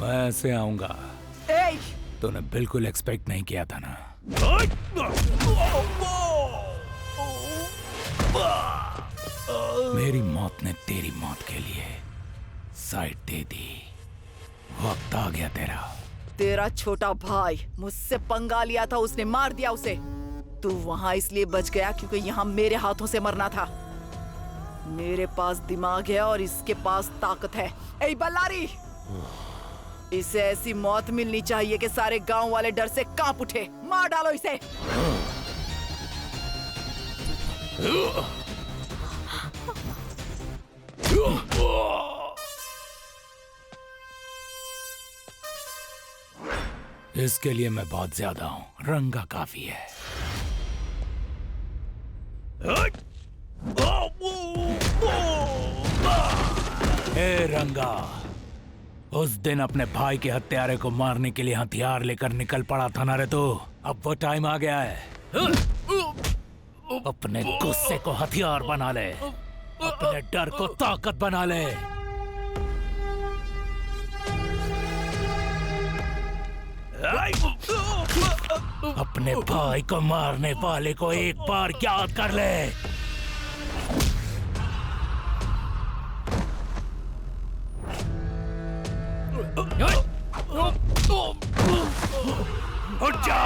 मैं ऐसे आऊंगा तूने बिल्कुल एक्सपेक्ट नहीं किया था ना। मेरी मौत ने तेरी मौत के लिए साइड दे दी। वक्त आ गया तेरा। तेरा छोटा भाई मुझसे पंगा लिया था, उसने मार दिया उसे। तू वहां इसलिए बच गया क्योंकि यहाँ मेरे हाथों से मरना था। मेरे पास दिमाग है और इसके पास ताकत है। ए बल्लारी, इसे ऐसी मौत मिलनी चाहिए कि सारे गांव वाले डर से कांप उठे। मार डालो इसे। इसके लिए मैं बहुत ज्यादा हूं, रंगा काफी है। ए रंगा, उस दिन अपने भाई के हत्यारे को मारने के लिए हथियार लेकर निकल पड़ा था ना रे तू। अब वो टाइम आ गया है। अपने गुस्से को हथियार बना ले, अपने डर को ताकत बना ले। अपने भाई को मारने वाले को एक बार याद कर ले। उठ जा।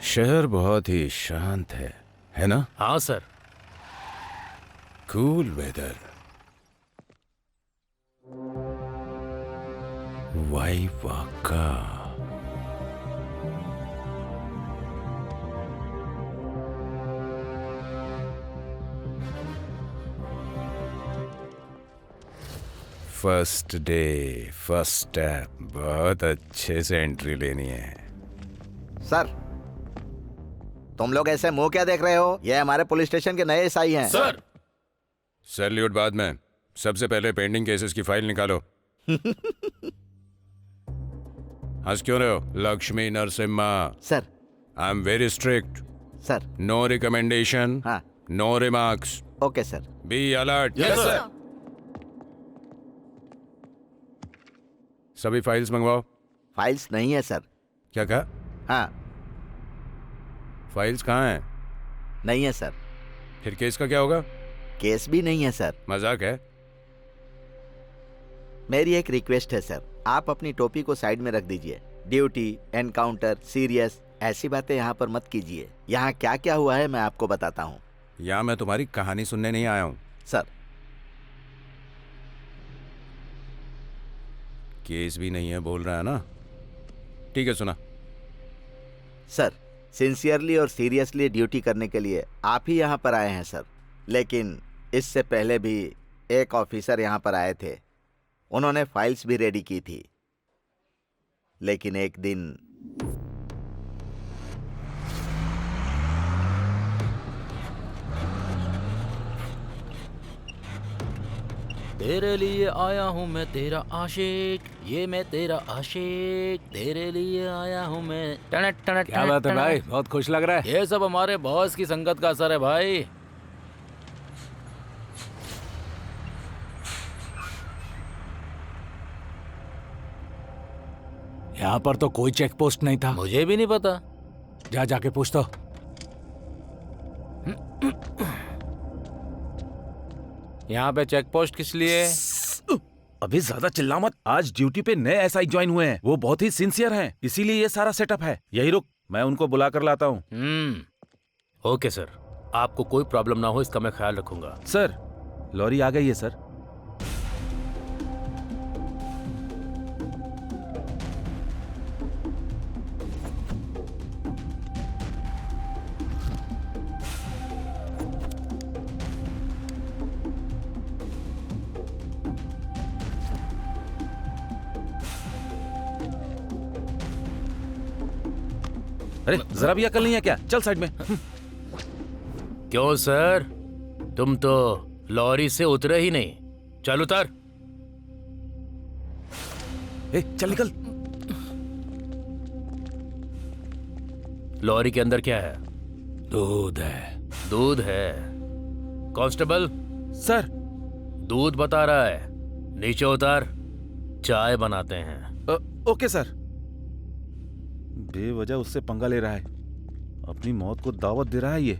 शहर बहुत ही शांत है ना? हाँ सर। Cool weather. वाइवाका। First day first step. बहुत अच्छे से एंट्री लेनी है। सर, तुम लोग ऐसे मुंह क्या देख रहे हो? ये हमारे पुलिस स्टेशन के नए एसआई हैं। सर, सैल्यूट बाद में। सबसे पहले पेंडिंग केसेस की फाइल निकालो। हंस क्यों रहे हो? Lakshmi Narasimha. Sir, I am very strict. Sir. No recommendation. हाँ। No remarks. Okay sir. Be alert. Yes sir. सभी फाइल्स मंगवाओ। फाइल्स नहीं है सर। क्या कहा? हाँ। फाइल्स कहाँ हैं? नहीं है सर। फिर केस का क्या होगा? केस भी नहीं है सर। मजाक है? मेरी एक रिक्वेस्ट है सर, आप अपनी टोपी को साइड में रख दीजिए। ड्यूटी, एनकाउंटर, सीरियस, ऐसी बातें यहाँ पर मत कीजिए। यहाँ क्या क्या हुआ है मैं आपको बताता हूँ। यहाँ मैं तुम्हारी कहानी सुनने नहीं आया हूँ। सर, केस भी नहीं है बोल रहा है ना? ठीक है, सुना। सर, सिंसियरली और सीरियसली ड्यूटी करने के लिए आप ही यहाँ पर आए हैं सर। लेकिन इससे पहले भी एक ऑफिसर यहाँ पर आए थे। उन्होंने फाइल्स भी रेडी की थी। लेकिन एक दिन तेरे लिए आया हूँ मैं तेरा आशिक, ये मैं तेरा आशिक, तेरे लिए आया हूँ मैं। क्या बात है भाई, बहुत खुश लग रहा है। ये सब हमारे बॉस की संगत का असर है भाई। यहाँ पर तो कोई चेक पोस्ट नहीं था। मुझे भी नहीं पता। जाके पूछ तो। यहाँ पे चेक पोस्ट किस लिए? अभी ज्यादा चिल्ला मत। आज ड्यूटी पे नए एसआई ज्वाइन हुए हैं। वो बहुत ही सिंसियर हैं, इसीलिए ये सारा सेटअप है। यही रुक, मैं उनको बुला कर लाता हूँ। ओके सर, आपको कोई प्रॉब्लम ना हो इसका मैं ख्याल रखूंगा। सर, लॉरी आ गई है सर। अरे जरा भी अकल नहीं है क्या? चल साइड में। क्यों सर, तुम तो लॉरी से उतरे ही नहीं। चल उतर। चल निकल। लॉरी के अंदर क्या है? दूध है। दूध है? Constable, sir. दूध बता रहा है, नीचे उतार, चाय बनाते हैं। Okay sir. बेवजह उससे पंगा ले रहा है, अपनी मौत को दावत दे रहा है ये।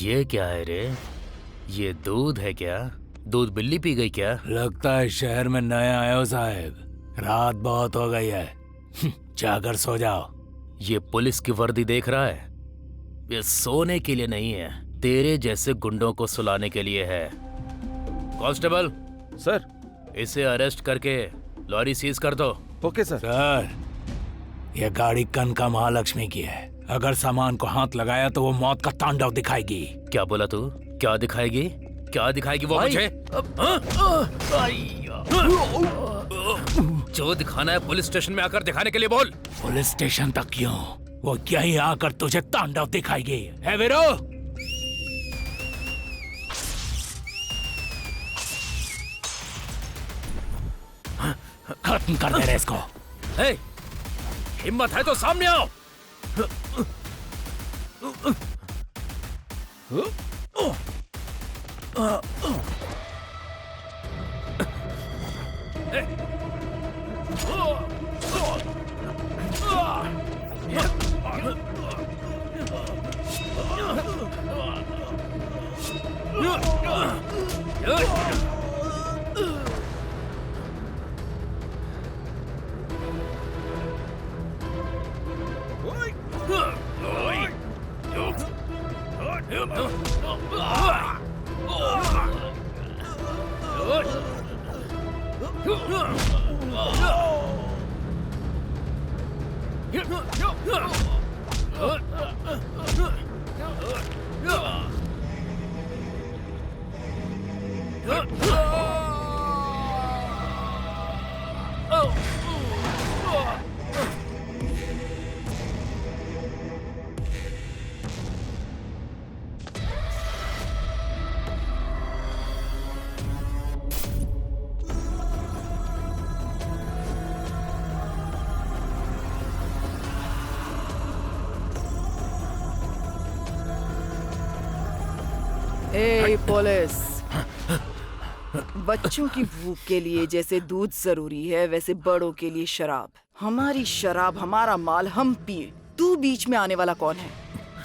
ये क्या है रे? ये दूध है क्या? दूध बिल्ली पी गई क्या? लगता है शहर में नए आए हो साहब, रात बहुत हो गई है। जाकर सो जाओ। ये पुलिस की वर्दी देख रहा है? ये सोने के लिए नहीं है, तेरे जैसे गुंडों को सुलाने के लिए है। Constable, sir. इसे अरेस्ट करके लॉरी सीज कर दो। Okay sir. सर, यह गाड़ी कनका महालक्ष्मी की है। अगर सामान को हाथ लगाया तो वो मौत का तांडव दिखाएगी। क्या बोला तू? क्या दिखाएगी? क्या दिखाएगी वो मुझे? जो दिखाना है पुलिस स्टेशन में आकर दिखाने के लिए बोल। पुलिस स्टेशन तक क्यों, वो यहीं आकर तुझे तांडव दिखाएगी। है वीरो? खत्म कर दे रहे इसको। हे, हिम्मत है तो सामने आओ। ए पुलिस, बच्चों की भूख के लिए जैसे दूध जरूरी है वैसे बड़ों के लिए शराब। हमारी शराब, हमारा माल, हम पिए। तू बीच में आने वाला कौन है?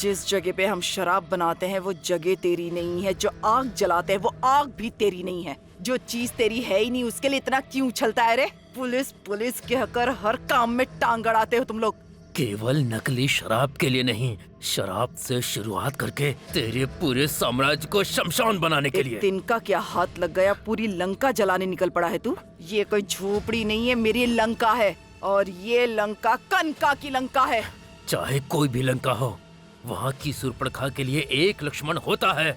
जिस जगह पे हम शराब बनाते हैं वो जगह तेरी नहीं है। जो आग जलाते हैं वो आग भी तेरी नहीं है। जो चीज तेरी है ही नहीं उसके लिए इतना क्यों उछलता है रे? पुलिस पुलिस कहकर हर काम में टांग अड़ाते हो तुम लोग। केवल नकली शराब के लिए नहीं, शराब से शुरुआत करके तेरे पूरे साम्राज्य को शमशान बनाने के लिए। एक दिन का क्या हाथ लग गया, पूरी लंका जलाने निकल पड़ा है तू। ये कोई झोपड़ी नहीं है, मेरी लंका है, और ये लंका कनका की लंका है। चाहे कोई भी लंका हो, वहाँ की सुर्पणखा के लिए एक लक्ष्मण होता है,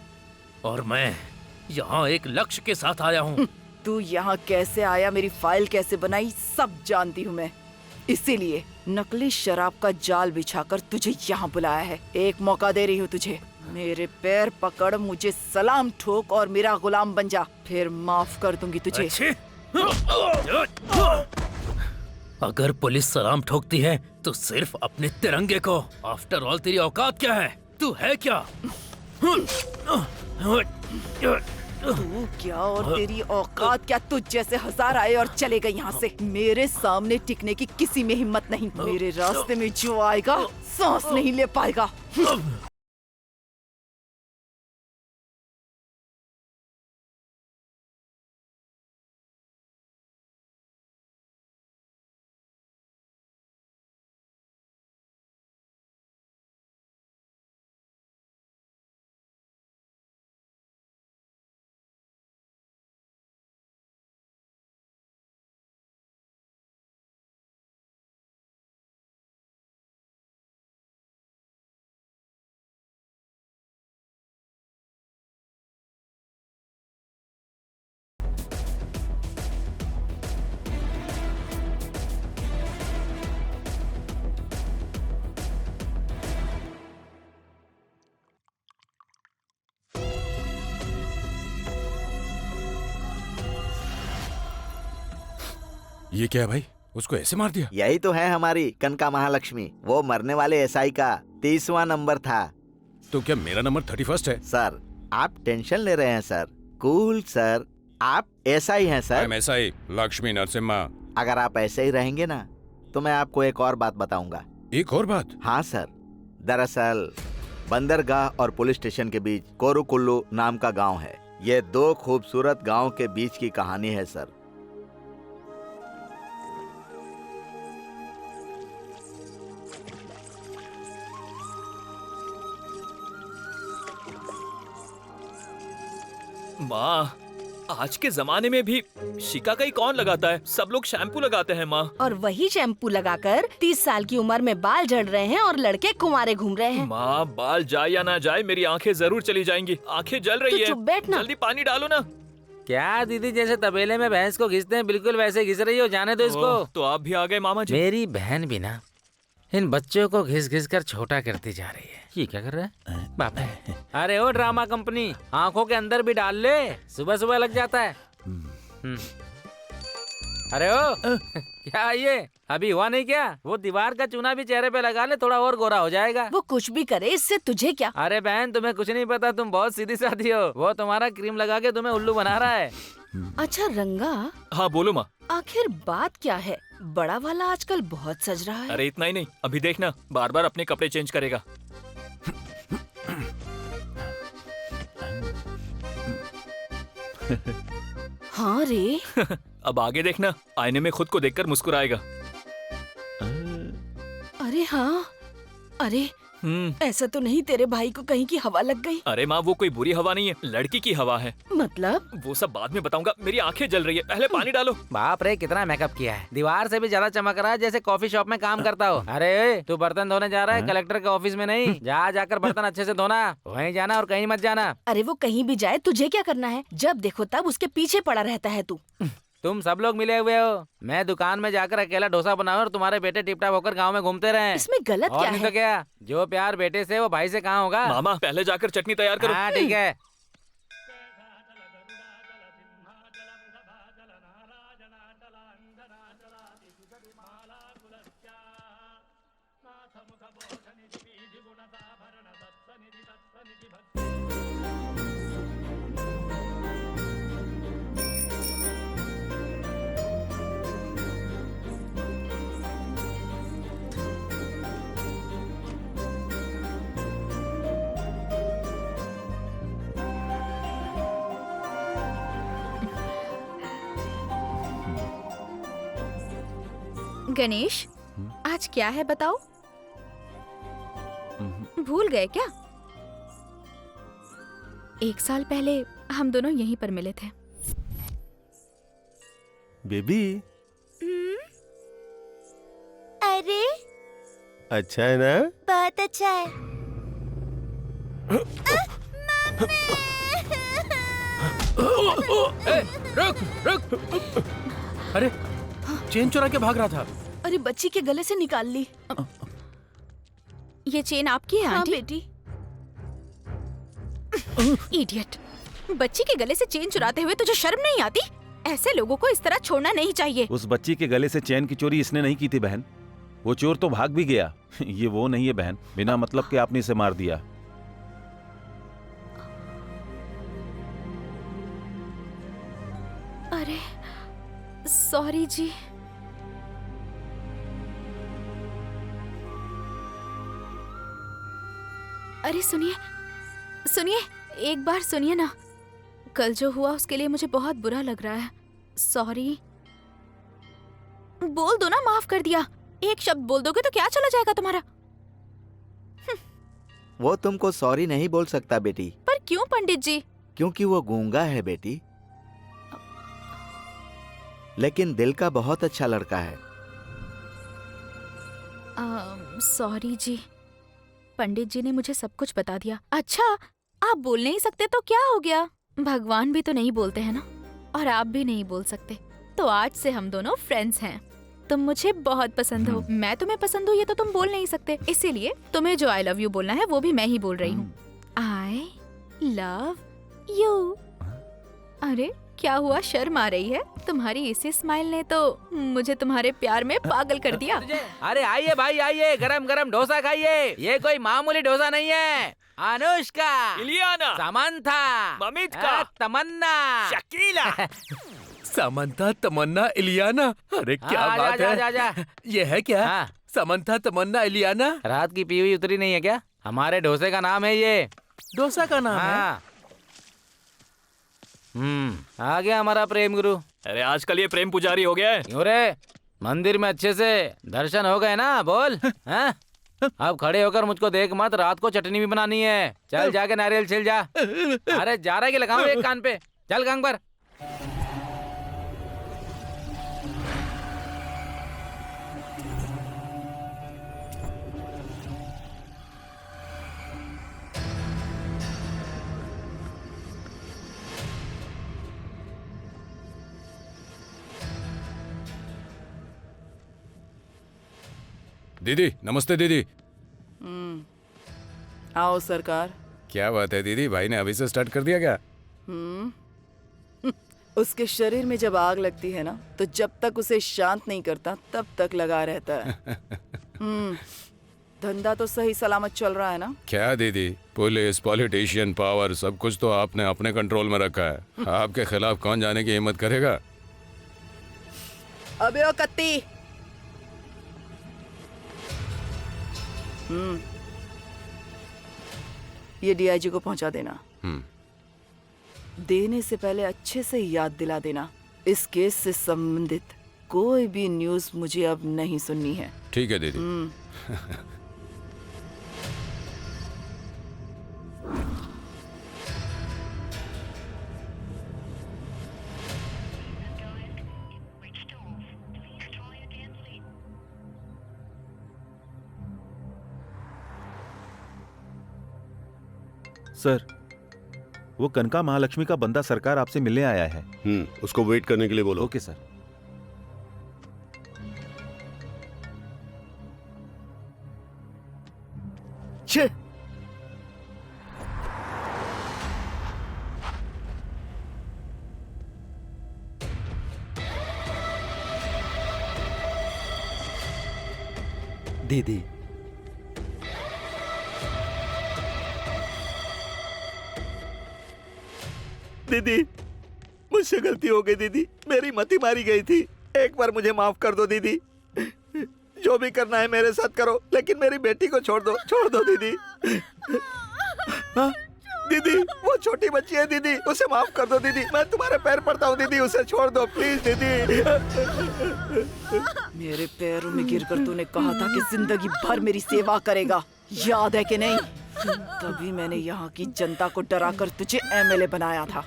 और मैं यहाँ एक लक्ष्य के साथ आया हूँ। तू यहाँ कैसे आया, मेरी फाइल कैसे बनाई, सब जानती हूँ मैं। इसीलिए नकली शराब का जाल बिछाकर तुझे यहाँ बुलाया है। एक मौका दे रही हूँ तुझे। मेरे पैर पकड़, मुझे सलाम ठोक और मेरा गुलाम बन जा, फिर माफ कर दूंगी तुझे। अगर पुलिस सलाम ठोकती है तो सिर्फ अपने तिरंगे को। आफ्टर ऑल तेरी औकात क्या है? तू है क्या? तू क्या और तेरी औकात क्या? तुझ जैसे हजार आए और चले गए यहाँ से। मेरे सामने टिकने की किसी में हिम्मत नहीं। मेरे रास्ते में जो आएगा सांस नहीं ले पाएगा। ये क्या है भाई? उसको ऐसे मार दिया? यही तो है हमारी कनका महालक्ष्मी। वो मरने वाले एसआई का 30वां नंबर था। तो क्या मेरा नंबर 31 है? सर आप टेंशन ले रहे हैं सर। कूल सर, आप एसआई हैं sir. I'm SI Lakshmi Narasimha. अगर आप ऐसे ही रहेंगे ना तो मैं आपको एक और बात बताऊंगा। एक और बात? हाँ सर, दरअसल बंदरगाह और पुलिस स्टेशन के बीच कोरुकुल्लू नाम का गांव है। ये दो खूबसूरत गांव के बीच की कहानी है सर। माँ, आज के जमाने में भी शिकाकाई कौन लगाता है? सब लोग शैम्पू लगाते हैं माँ। और वही शैम्पू लगाकर 30 साल की उम्र में बाल झड़ रहे हैं और लड़के कुंवारे घूम रहे हैं। माँ, बाल जाए या ना जाए मेरी आंखें जरूर चली जाएंगी। आंखें जल रही तू है। चुप बैठ ना। जल्दी पानी डालो ना। क्या दीदी, जैसे तबेले में भैंस को घिसते हैं बिल्कुल वैसे घिस रही हो। जाने दो इसको। ओह, तो आप भी आ गए मामा जी। मेरी बहन भी ना इन बच्चों को घिस घिस कर छोटा करती जा रही है। ये क्या कर रहा है बाप रे? अरे ओ ड्रामा कंपनी, आंखों के अंदर भी डाल ले, सुबह सुबह लग जाता है। अरे ओ क्या ये अभी हुआ नहीं क्या? वो दीवार का चूना भी चेहरे पे लगा ले, थोड़ा और गोरा हो जाएगा। वो कुछ भी करे, इससे तुझे क्या? अरे बहन, तुम्हें कुछ नहीं पता, तुम बहुत सीधी सादी हो। वो तुम्हारा क्रीम लगा के तुम्हें उल्लू बना रहा है। अच्छा रंगा, हाँ बोलो माँ। आखिर बात क्या है? बड़ा वाला आजकल बहुत सज रहा है। अरे इतना ही नहीं, अभी देखना बार बार अपने कपड़े चेंज करेगा। हाँ रे। अब आगे देखना, आईने में खुद को देखकर मुस्कुराएगा। अरे हाँ, अरे ऐसा तो नहीं तेरे भाई को कहीं की हवा लग गई? अरे माँ, वो कोई बुरी हवा नहीं है, लड़की की हवा है। मतलब? वो सब बाद में बताऊंगा, मेरी आंखें जल रही है, पहले पानी डालो। बाप रे, कितना मेकअप किया है। दीवार से भी ज्यादा चमक रहा है जैसे कॉफी शॉप में काम करता हो। अरे तू बर्तन धोने जा रहा है कलेक्टर के ऑफिस में नहीं? जा जाकर बर्तन अच्छे से धोना, वहीं जाना और कहीं मत जाना। अरे वो कहीं भी जाए, तुझे क्या करना है? जब देखो तब उसके पीछे पड़ा रहता है तू। तुम सब लोग मिले हुए हो। मैं दुकान में जाकर अकेला डोसा बनाऊं और तुम्हारे बेटे टिपटाप होकर गांव में घूमते रहे। इसमें गलत और क्या नहीं है? तो क्या, जो प्यार बेटे से वो भाई से कहाँ होगा? मामा, पहले जाकर चटनी तैयार करो। हाँ ठीक है। गणेश, आज क्या है बताओ? भूल गए क्या? 1 साल पहले हम दोनों यहीं पर मिले थे। बेबी, अरे अच्छा है ना? बहुत अच्छा है। रुक रुक। अरे चेन चुरा के भाग रहा था। अरे बच्ची के गले से निकाल ली। ये चेन आपकी है हाँ आंटी? बेटी। इडियट, बच्ची के गले से चेन चुराते हुए तुझे शर्म नहीं आती? ऐसे लोगों को इस तरह छोड़ना नहीं चाहिए। उस बच्ची के गले से चैन की चोरी इसने नहीं की थी बहन। वो चोर तो भाग भी गया। ये वो नहीं है बहन, बिना मतलब के आपने इसे मार दिया। अरे सॉरी जी। अरे सुनिए सुनिए, एक बार सुनिए ना। कल जो हुआ उसके लिए मुझे बहुत बुरा लग रहा है। सॉरी। बोल दो ना, माफ कर दिया। एक शब्द बोल दोगे तो क्या चला जाएगा तुम्हारा? वो तुमको सॉरी नहीं बोल सकता बेटी। पर क्यों पंडित जी? क्योंकि वो गूंगा है बेटी, लेकिन दिल का बहुत अच्छा लड़का है। सॉरी जी, पंडित जी ने मुझे सब कुछ बता दिया। अच्छा, आप बोल नहीं सकते तो क्या हो गया? भगवान भी तो नहीं बोलते हैं ना, और आप भी नहीं बोल सकते। तो आज से हम दोनों फ्रेंड्स हैं। तुम मुझे बहुत पसंद हो, मैं तुम्हें पसंद हूँ, ये तो तुम बोल नहीं सकते। इसीलिए तुम्हें जो आई लव यू बोलना है वो भी मैं ही बोल रही हूँ। I love you. अरे क्या हुआ, शर्म आ रही है? तुम्हारी इसी स्माइल ने तो मुझे तुम्हारे प्यार में पागल कर दिया। अरे आइए भाई आइए, गरम गरम डोसा खाइए। ये कोई मामूली डोसा नहीं है। अनुष्का, इलियाना, समंथा, ममिता, तमन्ना, शकीला। समंथा, तमन्ना, इलियाना। अरे क्या बात है। जा। ये है क्या? हाँ। समंथा, तमन्ना, इलियाना। रात की पी हुई उतरी नहीं है क्या? हमारे डोसे का नाम है ये। डोसा का नाम है? हाँ। आ गया हमारा प्रेम गुरु। अरे आजकल ये प्रेम पुजारी हो गया है। क्यों रे, मंदिर में अच्छे से दर्शन हो गए ना? बोल। हाँ? अब खड़े होकर मुझको देख मत, रात को चटनी भी बनानी है। चल जाके नारियल छिल जा। अरे जा रहा है कि लगाऊं एक कान पे? चल गांग पर। दीदी नमस्ते दीदी। आओ सरकार। क्या बात है दीदी, भाई ने अभी से स्टार्ट कर दिया क्या? उसके शरीर में जब आग लगती है ना, तो जब तक उसे शांत नहीं करता तब तक लगा रहता है। धंधा तो सही सलामत चल रहा है ना? क्या दीदी, पुलिस, पॉलिटिशियन, पावर, सब कुछ तो आपने अपने कंट्रोल में रखा है। आपके खिलाफ कौन जाने की हिम्मत करेगा? अबे ओ कत्ती, ये डीआईजी को पहुंचा देना। देने से पहले अच्छे से याद दिला देना, इस केस से संबंधित कोई भी न्यूज़ मुझे अब नहीं सुननी है। ठीक है दीदी। सर, वो कनका महालक्ष्मी का बंदा सरकार आपसे मिलने आया है। उसको वेट करने के लिए बोलो। Okay sir. छे, दीदी, दीदी मुझसे गलती हो गई दीदी, मेरी मति मारी गई थी। एक बार मुझे माफ कर दो दीदी। जो भी करना है मेरे साथ करो, लेकिन मेरी बेटी को छोड़ दो दीदी। हाँ? दीदी वो छोटी बच्ची है दीदी, उसे माफ कर दो दीदी। मैं तुम्हारे पैर पड़ता हूँ दीदी, उसे छोड़ दो प्लीज दीदी। मेरे पैरों में गिरकर तूने कहा था कि जिंदगी भर मेरी सेवा करेगा, याद है कि नहीं? तभी मैंने यहाँ की जनता को डराकर तुझे एमएलए बनाया था।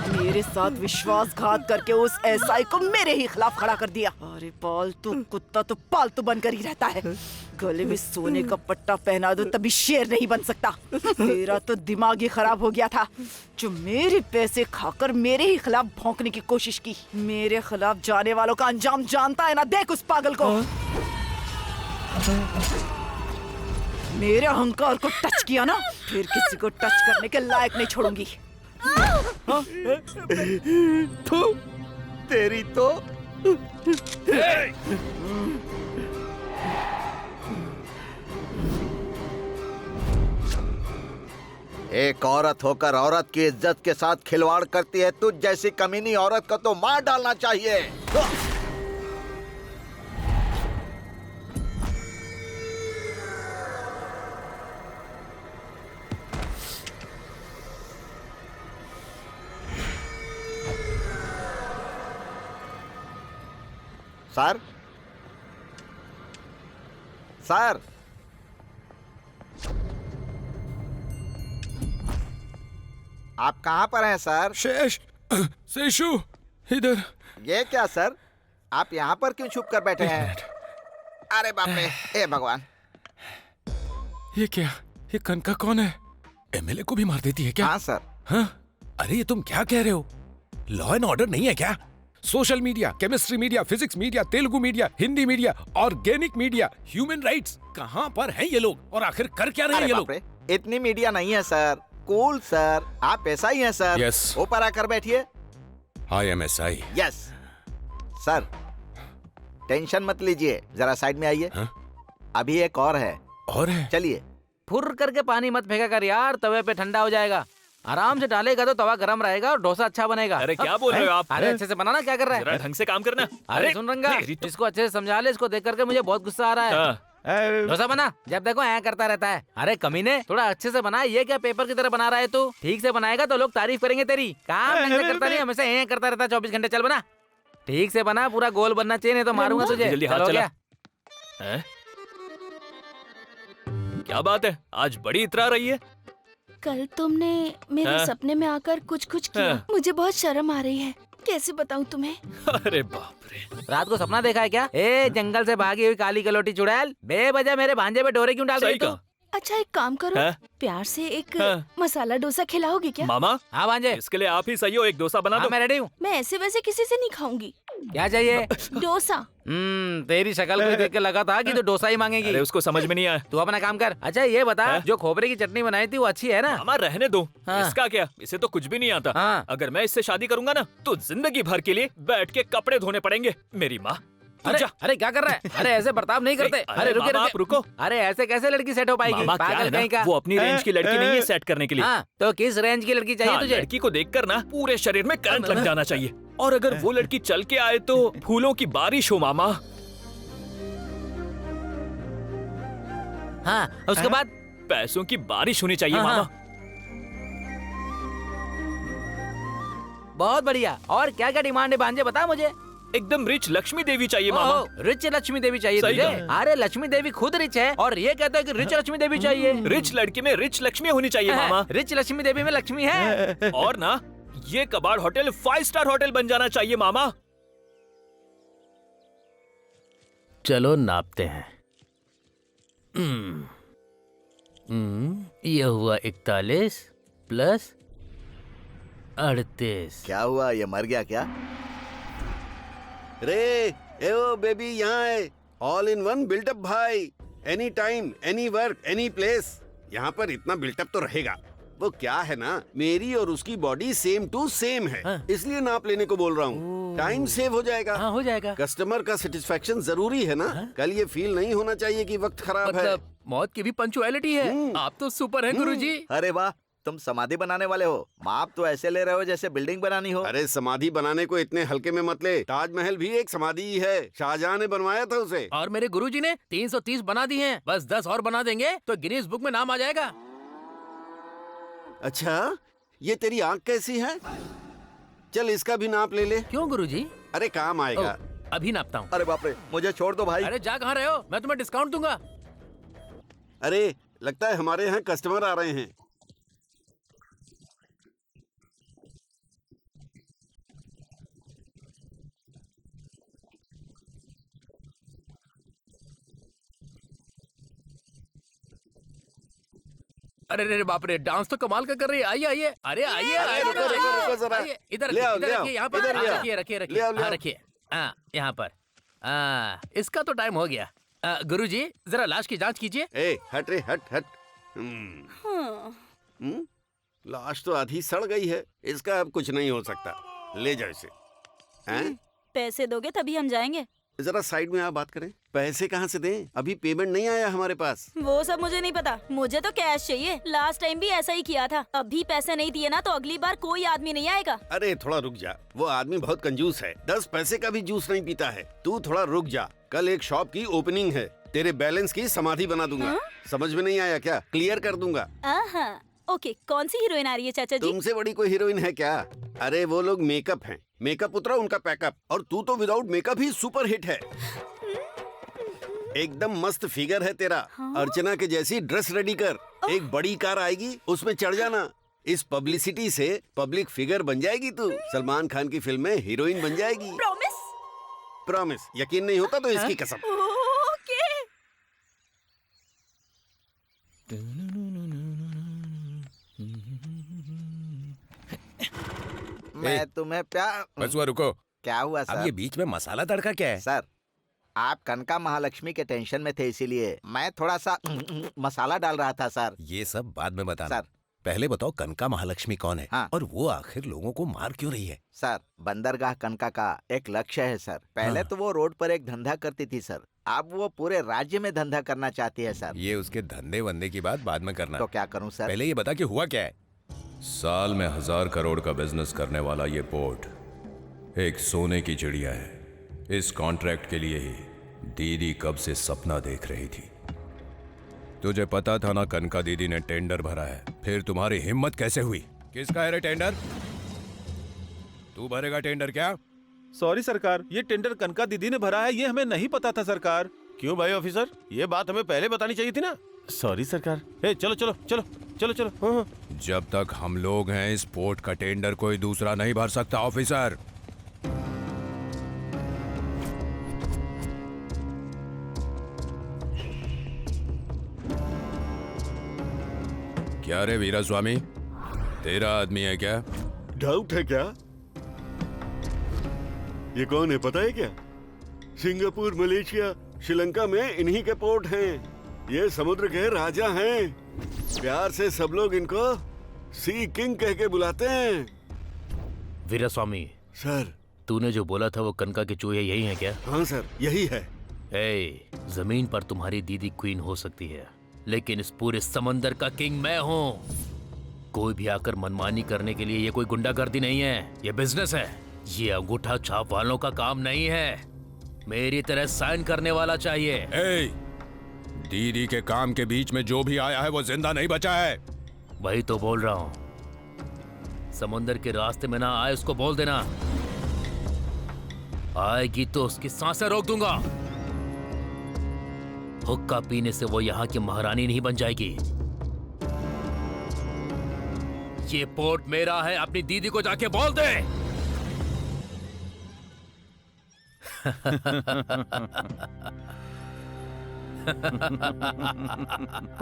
मेरे साथ विश्वासघात करके उस एसआई को मेरे ही खिलाफ खड़ा कर दिया। अरे पालतू कुत्ता तो पालतू बनकर ही रहता है। गले में सोने का पट्टा पहना दो तभी शेर नहीं बन सकता। तेरा तो दिमाग ही खराब हो गया था, जो मेरे पैसे खाकर मेरे ही खिलाफ भौंकने की कोशिश की। मेरे खिलाफ जाने वालों का अंजाम जानता है ना? देख उस पागल को। मेरे अहंकार को टच किया ना, फिर किसी को टच करने के लायक नहीं छोड़ूंगी। तो तेरी तो एक औरत होकर औरत की इज्जत के साथ खिलवाड़ करती है। तुझ जैसी कमीनी औरत को तो मार डालना चाहिए। सर, सर, आप कहाँ पर हैं सर? शेषु इधर। ये क्या सर, आप यहाँ पर क्यों छुप कर बैठे हैं? अरे बाप रे, हे भगवान। ये क्या, ये कनका कौन है? एमएलए को भी मार देती है क्या? हाँ सर। हाँ? अरे ये तुम क्या कह रहे हो? लॉ एंड ऑर्डर नहीं है क्या? Social media, chemistry media, physics media, Telugu media, Hindi media, organic media, human rights, कहाँ पर हैं ये लोग और आखिर कर क्या रहे हैं ये लोग? इतनी मीडिया नहीं है सर, कूल सर, आप ऐसा ही हैं सर। Yes. ऊपर आकर बैठिए। I am S I. Yes sir, tension मत लीजिए, जरा साइड में आइए। हाँ? अभी एक और है। और है? चलिए। फुर करके पानी मत फेंका कर यार, तवे पे ठंडा हो जाएगा। आराम से डालेगा तो तवा गर्म रहेगा और डोसा अच्छा बनेगा। अरे क्या बोल रहे हो आप? अरे अच्छे से बनाना, क्या कर रहा जरा है? ढंग से काम करना। अरे सुन रंगा, इसको अच्छे से समझा ले, इसको देख करके मुझे बहुत गुस्सा आ रहा है। हाँ। डोसा बना, जब देखो ऐ करता रहता है। अरे कमीने, थोड़ा अच्छे से बना, ये क्या पेपर की तरह बना रहा है तू? ठीक से बनाएगा तो लोग तारीफ करेंगे तेरी। काम ढंग से करता नहीं, हमेशा ऐ करता रहता है 24 घंटे। चल बना, ठीक से बना, पूरा गोल बनना चाहिए, नहीं तो मारूंगा तुझे। जल्दी हाथ चल, हो चला। गया? हैं? क्या बात है, आज बड़ी इतरा रही है। कल तुमने मेरे हाँ? सपने में आकर कुछ कुछ किया। हाँ। मुझे बहुत शर्म आ रही है, कैसे बताऊं तुम्हें? अरे बाप रे। रात को सपना देखा है क्या? ए जंगल से भागी हुई काली कलोटी चुड़ैल, बेवजह मेरे भांजे पे डोरे क्यों डाल रही सही तू? कहा। अच्छा एक काम करो, हाँ? प्यार से एक हाँ? मसाला डोसा खिलाओगे क्या? मामा, हाँ भांजे, इसके लिए आप ही सही हो, एक डोसा बना हाँ दो। मैं रेडी हूँ। मैं ऐसे वैसे किसी से नहीं खाऊंगी। क्या चाहिए? डोसा। तेरी शक्ल को देख के लगा था कि तू डोसा ही मांगेगी। अरे उसको समझ में नहीं आया। तू अपना काम कर। अच्छा ये बता, हाँ? जो खोपरे की चटनी बनाई थी वो अच्छी है ना? मामा रहने दो, हाँ। इसका क्या, इसे तो कुछ भी नहीं आता। हाँ। अगर मैं इससे शादी करूंगा ना तो जिंदगी भर के लिए बैठ के कपड़े धोने पड़ेंगे। मेरी माँ, तू अरे जा। अरे क्या कर रहा है? अरे ऐसे बर्ताव नहीं करते। अरे अरे रुके मामा, आप रुको। अरे ऐसे कैसे लड़की सेट हो पाएगी? मामा क्या पागल है ना, कहीं का। वो अपनी रेंज की लड़की नहीं है सेट करने के लिए। हाँ, तो किस रेंज की लड़की चाहिए हाँ, तुझे? लड़की को देखकर ना पूरे शरीर में करंट लग जाना चाहिए, और अगर वो लड़की चल के आए तो फूलों की बारिश हो मामा। हाँ, उसके बाद? पैसों की बारिश होनी चाहिए हाँ, मामा। बहुत बढ़िया। और क्या क्या डिमांड है भांजे, बता मुझे। एकदम रिच लक्ष्मी देवी चाहिए मामा। रिच लक्ष्मी देवी चाहिए सही तुझे? कहा। अरे लक्ष्मी देवी खुद रिच है और ये कहता है कि रिच लक्ष्मी देवी चाहिए। रिच लड़की में रिच लक्ष्मी होनी चाहिए मामा। रिच लक्ष्मी देवी में लक्ष्मी है। और ना, ये कबाड़ होटल 5 स्टार होटल बन जाना चाहिए मामा। चलो नापते हैं। ये हुआ 41 प्लस 38। क्या हुआ, ये मर गया क्या? रे ए ओ बेबी, यहाँ है। ऑल इन वन बिल्टअप भाई। Any time, any work, any place. यहाँ पर इतना बिल्टअप तो रहेगा। वो क्या है ना, मेरी और उसकी बॉडी सेम टू सेम है। हाँ। इसलिए नाप लेने को बोल रहा हूँ। टाइम सेव हो जाएगा। हाँ हो जाएगा। कस्टमर का सेटिस्फेक्शन जरूरी है ना। कल ये फील नहीं होना चाहिए कि वक्त खराब है। मतलब मौत की भी पंचुअलिटी है। आप तो सुपर हैं गुरुजी। अरे वाह, तुम समाधि बनाने वाले हो। माप तो ऐसे ले रहे हो जैसे बिल्डिंग बनानी हो। अरे समाधि बनाने को इतने हल्के में मत ले। ताजमहल भी एक समाधि ही है, शाहजहां ने बनवाया था उसे। और मेरे गुरुजी ने 330 बना दी हैं। बस 10 और बना देंगे तो गिनीज बुक में नाम आ जाएगा। अच्छा, ये तेरी आंख कैसी है? चल इसका भी नाप ले ले। क्यों गुरुजी? अरे काम आएगा। अभी नापता हूँ। अरे बाप रे, मुझे छोड़ दो भाई। अरे जा कहाँ रहे हो? मैं तुम्हें डिस्काउंट दूंगा। अरे लगता है हमारे यहाँ कस्टमर आ रहे हैं। अरे रे बाप रे, डांस तो कमाल का कर रही है। आइए आइए। अरे आइए अरे, रुको जरा। आइए, इधर ले आओ, इधर ले आओ, रखिए, यहाँ पर इधर ले आओ। रखिए रखिए ले रखिए। आओ, ले हाँ आओ। रखिए। हाँ यहाँ पर। इसका तो टाइम हो गया। गुरुजी जरा लाश की जांच कीजिए। ए हट रे, हट हट। लाश तो आधी सड़ गई है, इसका अब कुछ नहीं हो सकता। ले जाओ इसे। हैं? पैसे दोगे तभी हम जाएंगे। जरा साइड में आप बात करें। पैसे कहाँ से दें? अभी पेमेंट नहीं आया हमारे पास। वो सब मुझे नहीं पता, मुझे तो कैश चाहिए। लास्ट टाइम भी ऐसा ही किया था। अभी पैसे नहीं दिए ना तो अगली बार कोई आदमी नहीं आएगा। अरे थोड़ा रुक जा, वो आदमी बहुत कंजूस है। 10 पैसे का भी जूस नहीं पीता है। तू थोड़ा रुक जा, कल एक शॉप की ओपनिंग है। तेरे बैलेंस की समाधि बना दूंगा। समझ में नहीं आया क्या? क्लियर कर दूंगा। ओके, कौन सी हीरोइन आ रही है चाचा जी? तुमसे बड़ी कोई हीरोइन है क्या? अरे वो लोग मेकअप हैं। मेकअप उतरा उनका पैकअप, और तू तो विदाउट मेकअप ही सुपर हिट है। एकदम मस्त फिगर है तेरा। अर्चना के जैसी ड्रेस रेडी कर। एक बड़ी कार आएगी, उसमें चढ़ जाना। इस पब्लिसिटी से पब्लिक फिगर बन जाएगी तू। सलमान खान की फिल्म में हीरोइन बन जाएगी। प्रॉमिस? प्रॉमिस। यकीन नहीं होता तो इसकी कसम। ओके। मैं तुम्हें प्यार। बस हुआ, रुको। क्या हुआ अब सर? ये बीच में मसाला तड़का क्या है? सर, आप कनका महालक्ष्मी के टेंशन में थे, इसीलिए मैं थोड़ा सा मसाला डाल रहा था सर। ये सब बाद में बताना। सर। पहले बताओ कनका महालक्ष्मी कौन है? हाँ। और वो आखिर लोगों को मार क्यों रही है? सर, बंदरगाह कनका का एक लक्ष्य है सर। पहले हाँ। तो वो रोड पर एक धंधा करती थी सर, अब वो पूरे राज्य में धंधा करना चाहती है सर। ये उसके धंधे वंदे की बात बाद में करना। तो क्या करूं सर? पहले ये बता कि हुआ क्या है? साल में 1000 करोड़ का बिजनेस करने वाला ये पोर्ट एक सोने की चिड़िया है। इस कॉन्ट्रैक्ट के लिए ही दीदी कब से सपना देख रही थी। तुझे पता था ना कनका दीदी ने टेंडर भरा है, फिर तुम्हारी हिम्मत कैसे हुई? किसका है रे टेंडर? तू भरेगा टेंडर क्या? सॉरी सरकार, ये टेंडर कनका दीदी ने भरा है, ये हमें नहीं पता था सरकार। क्यों भाई ऑफिसर, ये बात हमें पहले बतानी चाहिए थी ना। सॉरी सरकार। ए, चलो चलो चलो चलो चलो। हाँ। जब तक हम लोग हैं इस पोर्ट का टेंडर कोई दूसरा नहीं भर सकता ऑफिसर। क्या रे वीरा स्वामी, तेरा आदमी है क्या? डाउट है क्या? ये कौन है पता है क्या? सिंगापुर, मलेशिया, श्रीलंका में इन्हीं के पोर्ट हैं। ये समुद्र के राजा हैं। प्यार से सब लोग इनको सी किंग कह के बुलाते हैं। वीरास्वामी सर, तूने जो बोला था वो कनका के चूहे यही हैं क्या? हाँ सर, यही है। जमीन पर तुम्हारी दीदी क्वीन हो सकती है, लेकिन इस पूरे समंदर का किंग मैं हूँ। कोई भी आकर मनमानी करने के लिए ये कोई गुंडागर्दी नहीं है, ये बिजनेस है। ये अंगूठा छाप वालों का काम नहीं है। मेरी तरह साइन करने वाला चाहिए। दीदी के काम के बीच में जो भी आया है वो जिंदा नहीं बचा है। वही तो बोल रहा हूँ। समुंदर के रास्ते में ना आए उसको बोल देना। आएगी तो उसकी सांसें रोक दूंगा। हुक्का पीने से वो यहाँ की महारानी नहीं बन जाएगी। ये पोर्ट मेरा है, अपनी दीदी को जाके बोल दे।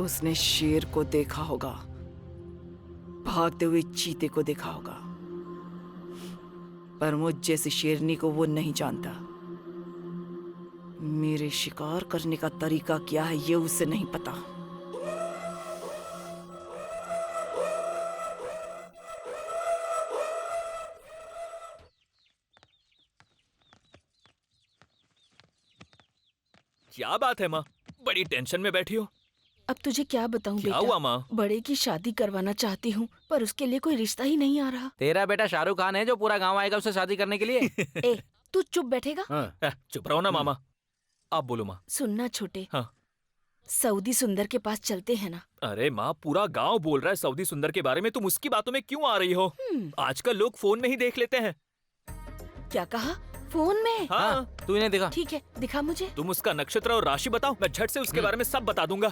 उसने शेर को देखा होगा, भागते हुए चीते को देखा होगा, पर मुझ जैसी शेरनी को वो नहीं जानता। मेरे शिकार करने का तरीका क्या है ये उसे नहीं पता। क्या बात है माँ, बड़ी टेंशन में बैठी हो? अब तुझे क्या बताऊं क्या बेटा? हुआ माँ? बड़े की शादी करवाना चाहती हूँ, पर उसके लिए कोई रिश्ता ही नहीं आ रहा। तेरा बेटा शाहरुख खान है जो पूरा गांव आएगा उससे शादी करने के लिए। ए, तू चुप बैठेगा? चुप रहो ना मामा। आप बोलो माँ। सुनना छोटे, हाँ। सऊदी सुंदर के पास चलते हैं ना? अरे माँ, पूरा गांव बोल रहा है सऊदी सुंदर के बारे में, तुम उसकी बातों में क्यों आ रही हो? आजकल लोग फोन में ही देख लेते हैं। क्या कहा? फोन में? हाँ। तू इन्हें दिखा। ठीक है, दिखा मुझे। तुम उसका नक्षत्र और राशि बताओ, मैं झट से उसके बारे में सब बता दूंगा।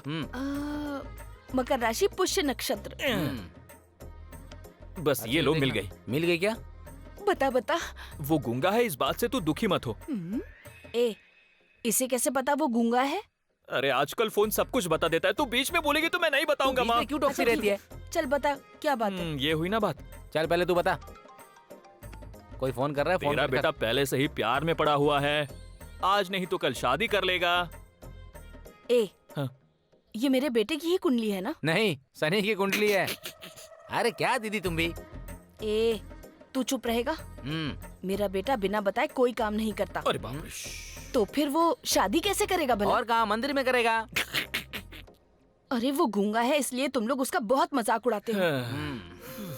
मकर राशि, पुष्य नक्षत्र। बस ये लो, मिल गई। मिल गई क्या? बता बता। वो गूंगा है, इस बात से तू दुखी मत हो। इसे कैसे पता वो गूंगा है? अरे आजकल फोन सब कुछ बता देता है, तू बीच में बोलेगी तो मैं नहीं बताऊंगा माँ। क्यों टोकती रहती है? चल बता, क्या बात है? ये हुई ना बात। चल पहले तू बता। कोई फोन कर रहा है? फोन तेरा बेटा पहले से ही प्यार में पड़ा हुआ है, आज नहीं तो कल शादी कर लेगा। हाँ। ये मेरे बेटे की ही कुंडली है ना? नहीं, सनी की कुंडली है। अरे क्या दीदी तुम भी। तू चुप रहेगा? मेरा बेटा बिना बताए कोई काम नहीं करता। अरे बाप रे। तो फिर वो शादी कैसे करेगा भला? और कहाँ, मंदिर में करेगा। अरे वो गूंगा है इसलिए तुम लोग उसका बहुत मजाक उड़ाते हो।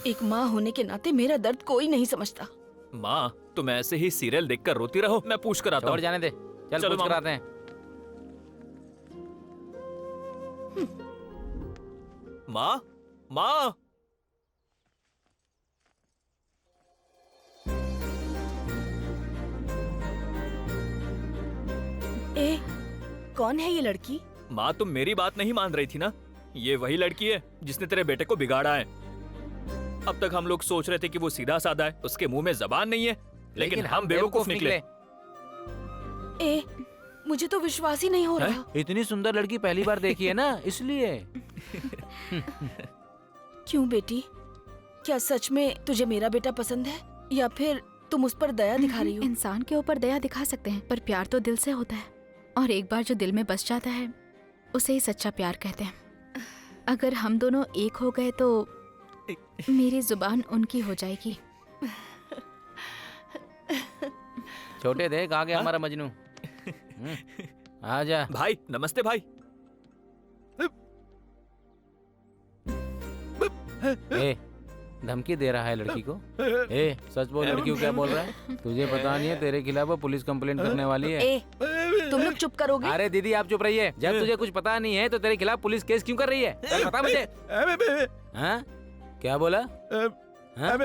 एक माँ होने के नाते मेरा दर्द कोई नहीं समझता। माँ, तुम ऐसे ही सीरियल देखकर रोती रहो, मैं पूछ कर आता हूँ। जाने दे, चल पूछ कर आते हैं। माँ, माँ। कौन है ये लड़की? माँ, तुम मेरी बात नहीं मान रही थी ना? ये वही लड़की है जिसने तेरे बेटे को बिगाड़ा है। अब तक हम लोग सोच रहे थे कि वो सीधा साधा है, उसके मुंह में जबान नहीं है, लेकिन हम बेवकूफ निकले। मुझे तो विश्वास ही नहीं हो रहा। इतनी सुंदर लड़की पहली बार देखी है ना, इसलिए। क्यों बेटी, क्या सच में तुझे मेरा बेटा पसंद है या फिर तुम उस पर दया दिखा रही हो? इंसान के ऊपर दया दिखा सकते हैं, पर प्यार तो दिल से होता है, और एक बार जो दिल में बस जाता है उसे ही सच्चा प्यार कहते हैं। अगर हम दोनों एक हो गए तो मेरी जुबान उनकी हो जाएगी। छोटे देख आ गया हमारा मजनू। आजा भाई। नमस्ते भाई। ए, धमकी दे रहा है लड़की को। ए, सच बोल, लड़की को क्या बोल रहा है? तुझे पता नहीं है तेरे खिलाफ वो पुलिस कंप्लेंट करने वाली है। ए, तुम लोग चुप करोगे? अरे दीदी आप चुप रहिए। जब तुझे कुछ पता नहीं है तो तेरे खिलाफ पुलिस केस क्यों कर रही है? पता मुझे। हाँ? क्या बोला? हाँ?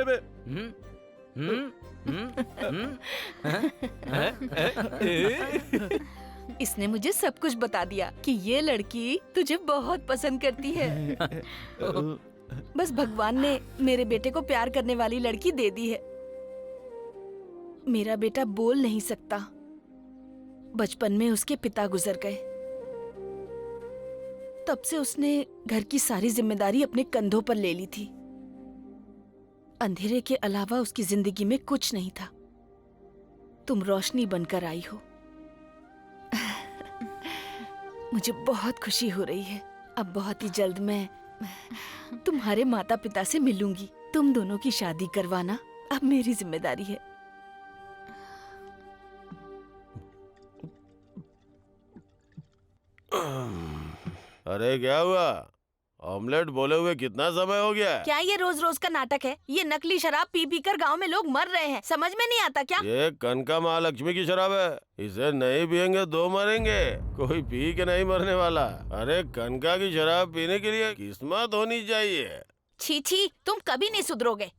इसने मुझे सब कुछ बता दिया कि ये लड़की तुझे बहुत पसंद करती है। बस भगवान ने मेरे बेटे को प्यार करने वाली लड़की दे दी है। मेरा बेटा बोल नहीं सकता। बचपन में उसके पिता गुजर गए। तब से उसने घर की सारी जिम्मेदारी अपने कंधों पर ले ली थी। अंधेरे के अलावा उसकी जिंदगी में कुछ नहीं था। तुम रोशनी बनकर आई हो। मुझे बहुत खुशी हो रही है। अब बहुत ही जल्द मैं तुम्हारे माता पिता से मिलूंगी। तुम दोनों की शादी करवाना अब मेरी जिम्मेदारी है। अरे क्या हुआ? ऑमलेट बोले हुए कितना समय हो गया? क्या ये रोज रोज का नाटक है? ये नकली शराब पी पी कर गाँव में लोग मर रहे हैं। समझ में नहीं आता क्या? ये कनका महालक्ष्मी की शराब है। इसे नहीं पियेंगे दो मरेंगे। कोई पी के नहीं मरने वाला। अरे कनका की शराब पीने के लिए किस्मत होनी चाहिए। छी छी, तुम कभी नहीं सुधरोगे।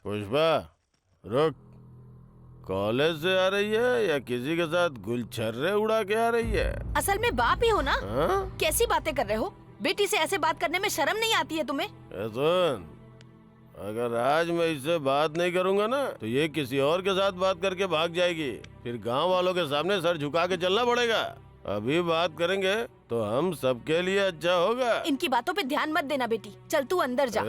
पुष्पा रुक। कॉलेज से आ रही है या किसी के साथ गुलछर्रे उड़ा के आ रही है? असल में बाप ही हो ना? हाँ? कैसी बातें कर रहे हो? बेटी से ऐसे बात करने में शर्म नहीं आती है तुम्हें? सुन, अगर आज मैं इससे बात नहीं करूंगा ना तो ये किसी और के साथ बात करके भाग जाएगी। फिर गांव वालों के सामने सर झुका के चलना पड़ेगा। अभी बात करेंगे तो हम सबके लिए अच्छा होगा। इनकी बातों पे ध्यान मत देना बेटी। चल तू अंदर जा।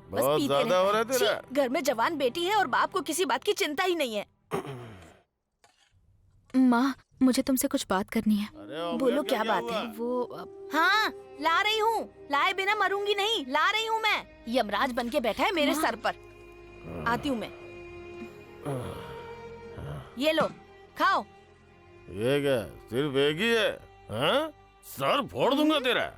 बहुत ज्यादा हो रहा है तेरा। छी, घर में जवान बेटी है और बाप को किसी बात की चिंता ही नहीं है। माँ, मुझे तुमसे कुछ बात करनी है। बोलो क्या बात है? वो हाँ, ला रही हूँ। लाए बिना मरूंगी नहीं। ला रही हूँ मैं। यमराज बन के बैठा है मेरे सर पर। आती हूँ मैं। ये लो, खाओ। ये क्या सिर्फ एक ही है? हाँ? सर फोड़ दूंगा तेरा।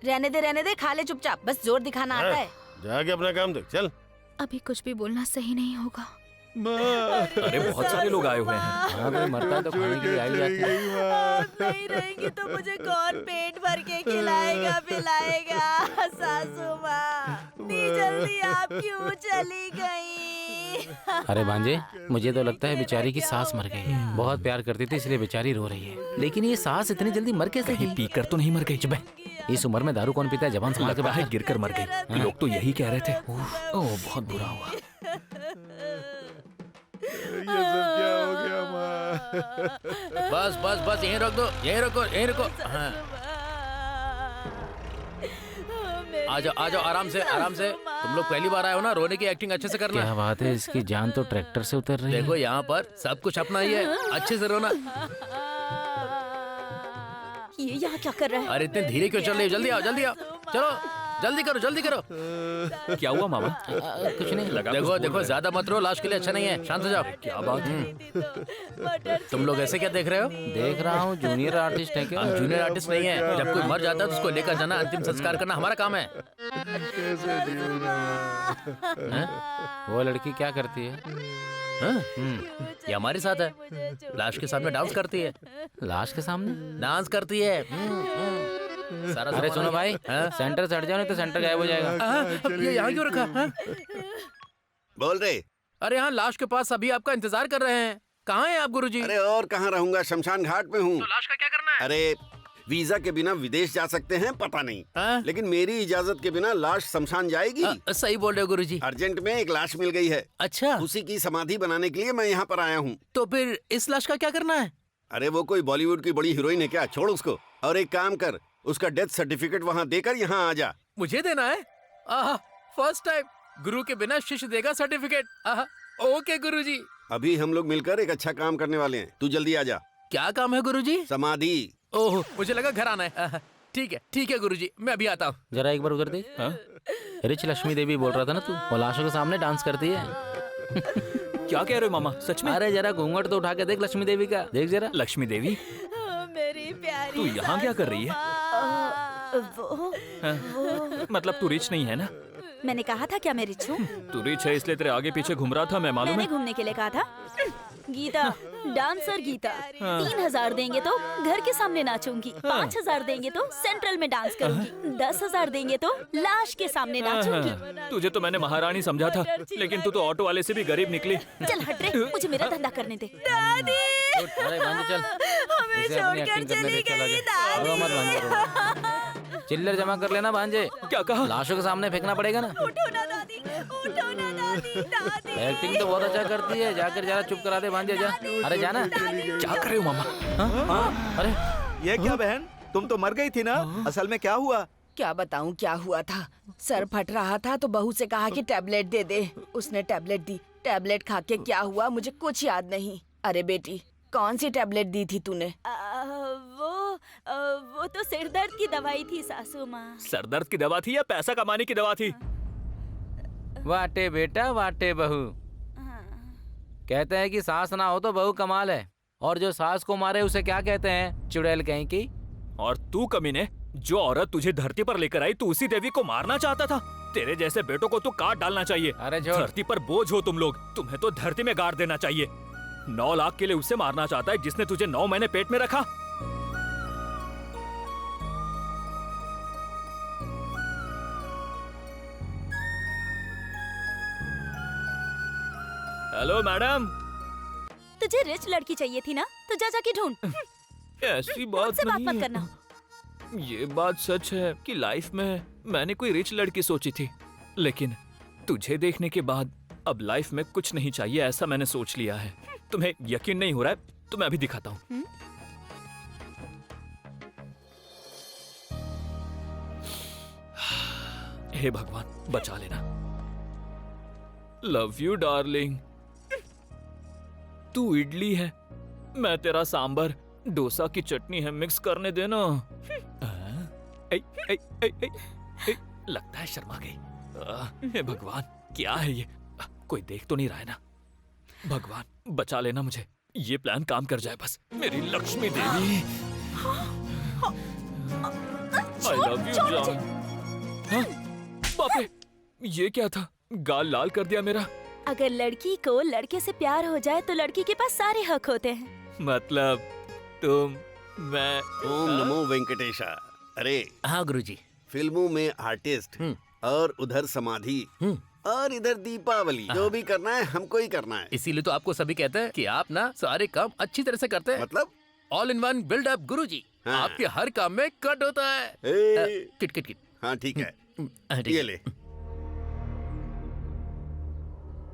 रहने दे, खा ले चुपचाप। बस जोर दिखाना आता है। जाके अपना काम देख। चल। अभी कुछ भी बोलना सही नहीं होगा। अरे बहुत सारे लोग आए हुए हैं। हाँ, कोई मरता है तो खाने के लिए आ ही जाते हैं। आप नहीं रहेंगी तो मुझे कौन पेट भर के खिलाएगा पिलाएगा? सासू माँ, इतनी जल्दी आप क्यों चली गई? अरे भांजे, मुझे तो लगता है बेचारी की सास मर गई है। बहुत प्यार करती थी इसलिए बेचारी रो रही है। लेकिन ये सास इतनी जल्दी मर कैसे गई? पीकर तो नहीं मर गई? चुप। इस उम्र में दारू कौन पीता है? जवान संभाल के बाहर गिर कर मर गई। लोग तो यही कह रहे थे। ओह, बहुत बुरा हुआ। ये सब क्या हो गया माँ? बस बस बस यहीं रोक दो, यहीं रुको। हाँ। आ जाओ आराम से। तुम लोग पहली बार आए हो ना, रोने की एक्टिंग अच्छे से करना। क्या बात है, इसकी जान तो ट्रैक्टर से उतर रही है। देखो यहाँ पर सब कुछ अपना ही है, अच्छे से रोना। ये यहाँ क्या कर रहा है? अरे इतने धीरे क्यों चल रही हो? जल्दी आओ चलो, जल्दी करो। क्या हुआ मामा? कुछ नहीं। देखो ज्यादा मत रो, लाश के लिए अच्छा नहीं है। शांत हो जाओ। क्या बात है? तुम लोग ऐसे क्या देख रहे हो? देख रहा हूँ जूनियर आर्टिस्ट है क्या? हम जूनियर आर्टिस्ट नहीं है। जब कोई मर जाता है तो उसको लेकर जाना, अंतिम संस्कार करना हमारा काम है। वो लड़की क्या करती है? ये हमारे साथ है। लाश के सामने डांस करती है। लाश के सामने डांस करती है। अरे सुनो भाई, सेंटर से हट जाओ नहीं तो सेंटर गायब हो जाएगा। ये यहाँ क्यों रखा? बोल रहे। अरे यहाँ लाश के पास सभी आपका इंतजार कर रहे हैं। कहाँ हैं आप गुरुजी? अरे और कहाँ रहूंगा, शमशान घाट में हूँ। तो लाश का क्या करना है? अरे वीजा के बिना विदेश जा सकते हैं पता नहीं, लेकिन मेरी इजाजत के बिना लाश शमशान जाएगी? सही बोल रहे हो गुरुजी। अर्जेंट में एक लाश मिल गई है। अच्छा, उसी की समाधि बनाने के लिए मैं यहाँ पर आया हूँ। तो फिर इस लाश का क्या करना है? अरे वो कोई बॉलीवुड की बड़ी हीरोइन है क्या? छोड़ उसको और एक काम कर, उसका डेथ सर्टिफिकेट वहाँ देकर यहाँ आ जा। मुझे देना है? फर्स्ट टाइम गुरु के बिना शिष्य देगा सर्टिफिकेट। ओके गुरुजी। अभी हम लोग मिलकर एक अच्छा काम करने वाले हैं, तू जल्दी आ जा। क्या काम है गुरुजी? समाधि। ओह, मुझे लगा घर आना है। ठीक है गुरुजी, मैं अभी आता हूँ। जरा एक बार उधर देख। रिच लक्ष्मी देवी बोल रहा था ना तू, वो लाशों के सामने डांस करती है। क्या कह रहे हो मामा, सच में? अरे जरा घूंघट तो उठा के देख लक्ष्मी देवी का, देख जरा। लक्ष्मी देवी, मेरी प्यारी तू यहाँ क्या कर रही है? मतलब तू रिच नहीं है ना? मैंने कहा था क्या मैं रिच हूँ? तू रिच है इसलिए तेरे आगे पीछे घूम रहा था, मैं मालूम मैंने है। घूमने के लिए कहा था। गीता, डांसर गीता, 3000 देंगे तो घर के सामने नाचूंगी, 5000 देंगे तो सेंट्रल में डांस करूंगी, 10,000 देंगे तो लाश के सामने नाचूंगी। तुझे तो मैंने महारानी समझा था, लेकिन तू तो ऑटो वाले से भी गरीब निकली। चल हट रे, मुझे मेरा धंधा करने दे। दादी, अरे भांजे चल, हमें इसे अपनी छोड़कर एक्टिंग करने चली दे, चल गई आजा। रो मत भांजे, रो। चिल्लर जमा कर लेना भांजे। क्या कहा? लाशों के सामने फेंकना पड़ेगा ना। उठो ना दादी, उठो ना दादी, दादी। एक्टिंग तो बहुत अच्छा करती है, जाकर जरा चुप करा दे भांजे, जा। अरे जाना। क्या कर रहे हो मामा? अरे ये क्या बहन, तुम तो मर गई थी ना? असल में क्या हुआ? क्या बताऊं क्या हुआ था। सर फट रहा था तो बहू से कहा कि टैबलेट दे दे। उसने टैबलेट दी। टैबलेट खा के क्या हुआ मुझे कुछ याद नहीं। अरे बेटी, कौन सी टैबलेट दी थी तूने? वो तो सिर दर्द की दवाई थी सासू माँ। सर दर्द की दवा थी या पैसा कमाने की दवा थी? वाटे बेटा वाटे बहू। कहते हैं कि सास ना हो तो बहू कमाल है, और जो सास को मारे उसे क्या कहते हैं? चुड़ैल कहीं की। और तू कमीने, जो औरत तुझे धरती पर लेकर आई तू उसी देवी को मारना चाहता था। तेरे जैसे बेटों को तो काट डालना चाहिए। अरे छोड़। धरती पर बोझ हो तुम लोग, तुम्हें तो धरती में गाड़ देना चाहिए। 9 लाख के लिए उसे मारना चाहता है जिसने तुझे 9 महीने पेट में रखा। Hello madam. तुझे रिच लड़की चाहिए थी ना, तो जा जाके ढूंढ। ऐसी बात मुझसे बात नहीं मत है। करना। ये बात सच है कि लाइफ में मैंने कोई रिच लड़की सोची थी, लेकिन तुझे देखने के बाद अब लाइफ में कुछ नहीं चाहिए ऐसा मैंने सोच लिया है। तुम्हें यकीन नहीं हो रहा है तो मैं अभी दिखाता हूँ। हे भगवान बचा लेना। Love you darling. तू इडली है, मैं तेरा सांबर, डोसा की चटनी है, मिक्स करने देना। लगता है शर्मा गई। हे भगवान क्या है ये? कोई देख तो नहीं रहा है ना? भगवान बचा लेना मुझे, ये प्लान काम कर जाए बस। मेरी लक्ष्मी देवी। आई लव यू जान। बाप रे, ये क्या था? गाल लाल कर दिया मेरा। अगर लड़की को लड़के से प्यार हो जाए तो लड़की के पास सारे हक होते हैं। मतलब तुम, मैं। ओम नमो वेंकटेशा। अरे हाँ गुरुजी। फिल्मों में आर्टिस्ट और उधर समाधि और इधर दीपावली, जो भी करना है हमको ही करना है। इसीलिए तो आपको सभी कहते हैं कि आप ना सारे काम अच्छी तरह से करते हैं। मतलब all in one build up गुरुजी। हाँ। आपके हर काम में कट होता है। Kit kit kit. हाँ ठीक है, ठीक ये है। ले।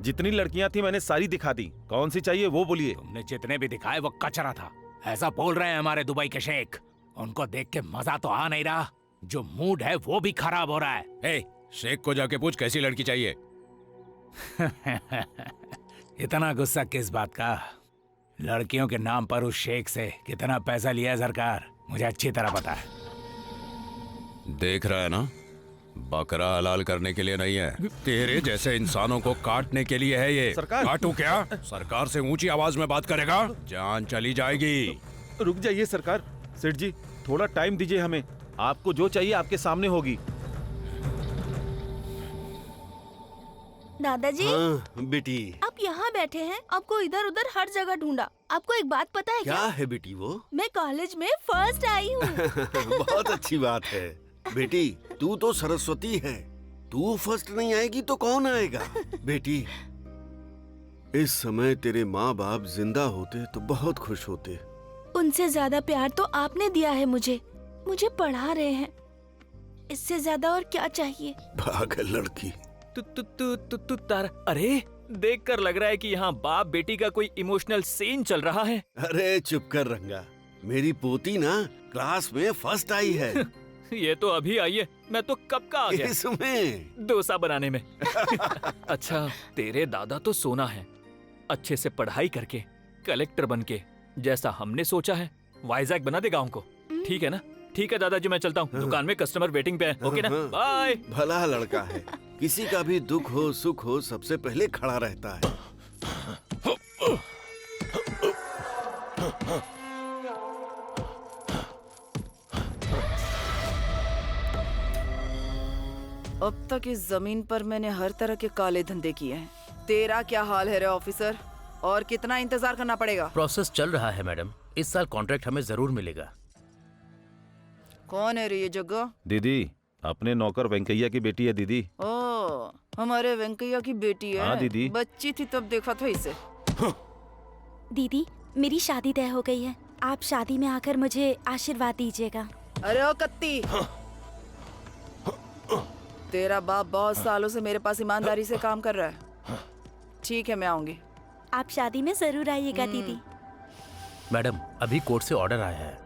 जितनी लड़कियां थी मैंने सारी दिखा दी, कौन सी चाहिए वो बोलिए। तुमने जितने भी दिखाए वो कचरा था, ऐसा बोल रहे हैं हमारे दुबई के शेख। उनको देख के मजा तो आ नहीं रहा, जो मूड है वो भी खराब हो रहा है। ए, शेख को जाके पूछ कैसी लड़की चाहिए। इतना गुस्सा किस बात का? लड़कियों के नाम पर उस शेख से कितना पैसा लिया है सरकार, मुझे अच्छी तरह पता है। देख रहा है ना, बकरा हलाल करने के लिए नहीं है, तेरे जैसे इंसानों को काटने के लिए है ये। सरकार। काटू क्या? सरकार से ऊंची आवाज में बात करेगा, जान चली जाएगी। रुक जाइए सरकार। सेठ जी थोड़ा टाइम दीजिए हमें, आपको जो चाहिए आपके सामने होगी। दादाजी, हाँ बेटी। आप यहाँ बैठे हैं, आपको इधर उधर हर जगह ढूंढा। आपको एक बात पता है क्या क्या? है बेटी वो? मैं कॉलेज में फर्स्ट आई हूँ। बहुत अच्छी बात है बेटी, तू तो सरस्वती है, तू फर्स्ट नहीं आएगी तो कौन आएगा? बेटी, इस समय तेरे माँ बाप जिंदा होते तो बहुत खुश होते। उनसे ज्यादा प्यार तो आपने दिया है मुझे पढ़ा रहे हैं, इससे ज्यादा और क्या चाहिए? पागल लड़की। तू तारा। अरे देख कर लग रहा है कि यहाँ बाप बेटी का कोई इमोशनल सीन चल रहा है। अरे चुप कर रंगा, मेरी पोती ना क्लास में फर्स्ट आई है। ये तो अभी आई है, मैं तो कब का आ गया इसमें डोसा बनाने में। अच्छा, तेरे दादा तो सोना है, अच्छे से पढ़ाई करके कलेक्टर बनके, जैसा हमने सोचा है वाइजैक बना दे गांव को, ठीक है ना? ठीक है दादाजी, मैं चलता हूँ, दुकान में कस्टमर वेटिंग पे है। ओके ना, बाय। भला लड़का है, किसी का भी दुख हो सुख हो सबसे पहले खड़ा रहता है। अब तक इस जमीन पर मैंने हर तरह के काले धंधे किए हैं। तेरा क्या हाल है रे ऑफिसर? और कितना इंतजार करना पड़ेगा? प्रोसेस चल रहा है मैडम, इस साल कॉन्ट्रैक्ट हमें जरूर मिलेगा। कौन है रे ये जगह? दीदी, अपने नौकर वेंकैया की बेटी है दीदी। ओ, हमारे वेंकैया की बेटी है। हाँ दीदी। बच्ची थी तब देखा था इसे। दीदी, मेरी शादी तय हो गई है, आप शादी में आकर मुझे आशीर्वाद दीजिएगा। अरे ओ कत्ती, तेरा बाप बहुत सालों से मेरे पास ईमानदारी से काम कर रहा है। ठीक है, मैं आऊंगी। आप शादी में जरूर आइएगा दीदी। मैडम, अभी कोर्ट से ऑर्डर आया है।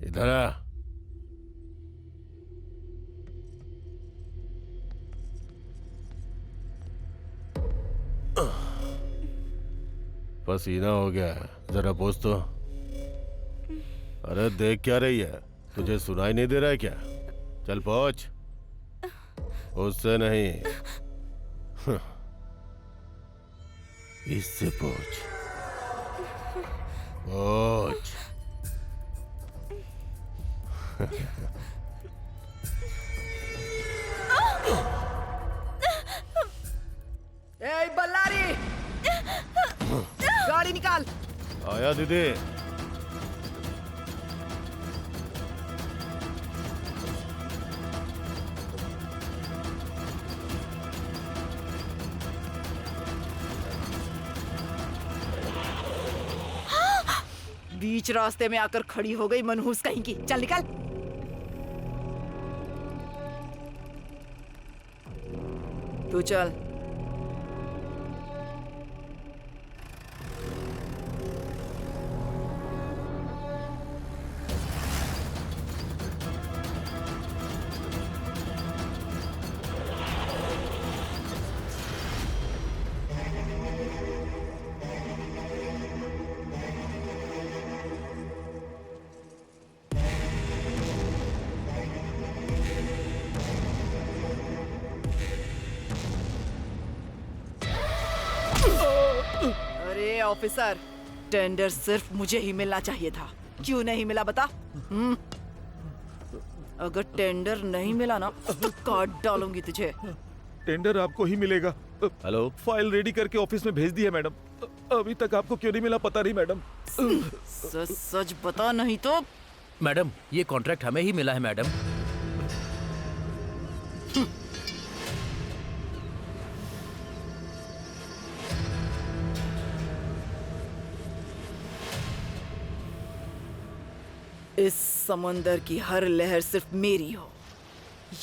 इधर आ। पसीना हो गया, जरा पोंछ तो। अरे देख क्या रही है, तुझे सुनाई नहीं दे रहा है क्या? चल पहुंच। उससे नहीं, इससे पहुंच। पहुंच। ए बल्लारी, गाड़ी निकाल। आया दीदी। बीच रास्ते में आकर खड़ी हो गई मनहूस कहीं की। चल निकल। तू चल। अरे ऑफिसर, टेंडर सिर्फ मुझे ही मिलना चाहिए था, क्यों नहीं मिला बता? अगर टेंडर नहीं मिला ना तो काट डालूंगी तुझे। टेंडर आपको ही मिलेगा। हेलो, फाइल रेडी करके ऑफिस में भेज दी है मैडम। अभी तक आपको क्यों नहीं मिला पता नहीं मैडम। सच सच बता, नहीं तो। मैडम, ये कॉन्ट्रैक्ट हमें ही मिला है मैडम। इस समंदर की हर लहर सिर्फ मेरी हो,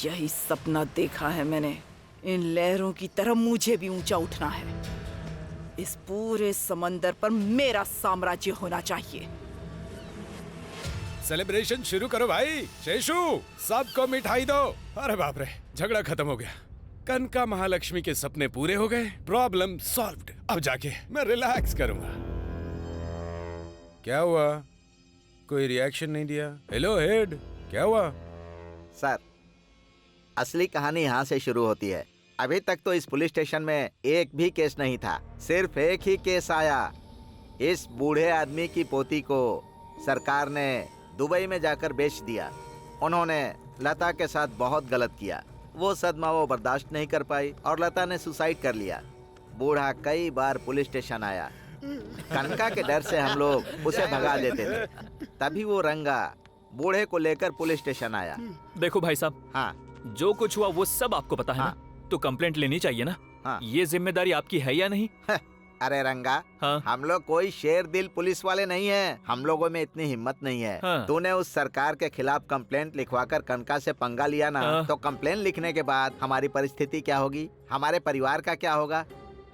यही सपना देखा है मैंने। इन लहरों की तरह मुझे भी ऊंचा उठना है। इस पूरे समंदर पर मेरा साम्राज्य होना चाहिए। सेलिब्रेशन शुरू करो भाई। शेषु, सबको मिठाई दो। अरे बाप रे, झगड़ा खत्म हो गया। कनका महालक्ष्मी के सपने पूरे हो गए, प्रॉब्लम सॉल्व्ड। अब जाके मैं रिलैक्स करूंगा। क्या हुआ? कोई रिएक्शन नहीं दिया? हेलो हेड, क्या हुआ? सर, असली कहानी यहाँ से शुरू होती है। अभी तक तो इस पुलिस स्टेशन में एक भी केस नहीं था, सिर्फ एक ही केस आया। इस बूढ़े आदमी की पोती को सरकार ने दुबई में जाकर बेच दिया। उन्होंने लता के साथ बहुत गलत किया। वो सदमा वो बर्दाश्त नहीं कर पाई और लता ने सुसाइड कर लिया। बूढ़ा कई बार पुलिस स्टेशन आया। कनका के डर से हम लोग उसे भगा देते थे, तभी वो रंगा बूढ़े को लेकर पुलिस स्टेशन आया। देखो भाई साहब, हाँ, जो कुछ हुआ वो सब आपको पता है ना? तो कंप्लेंट लेनी चाहिए ना? हाँ। ये जिम्मेदारी आपकी है या नहीं? अरे रंगा, हाँ। हम लोग कोई शेर दिल पुलिस वाले नहीं हैं। हम लोगों में इतनी हिम्मत नहीं है। हाँ। तूने उस सरकार के खिलाफ कंप्लेंट लिखवाकर कनका से पंगा लिया ना, हाँ। तो कंप्लेंट लिखने के बाद हमारी परिस्थिति क्या होगी? हमारे परिवार का क्या होगा?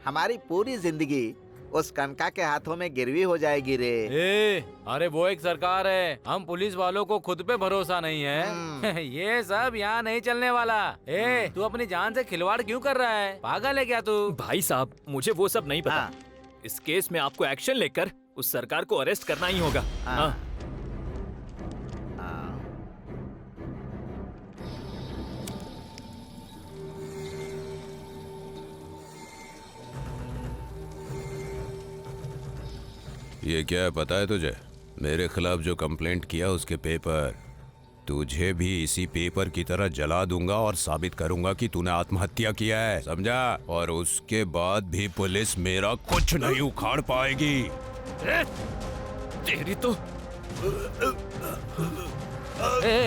हमारी पूरी जिंदगी उस कनका के हाथों में गिरवी हो जाएगी रे। अरे वो एक सरकार है, हम पुलिस वालों को खुद पे भरोसा नहीं है। ये सब यहाँ नहीं चलने वाला। तू अपनी जान से खिलवाड़ क्यों कर रहा है? पागल है क्या तू? भाई साहब, मुझे वो सब नहीं पता। इस केस में आपको एक्शन लेकर उस सरकार को अरेस्ट करना ही होगा। हाँ। ये क्या है पता है तुझे? मेरे खिलाफ जो कंप्लेंट किया उसके पेपर तुझे भी इसी पेपर की तरह जला दूंगा और साबित करूंगा कि तूने आत्महत्या किया है, समझा? और उसके बाद भी पुलिस मेरा कुछ नहीं उखाड़ पाएगी। तेरी तो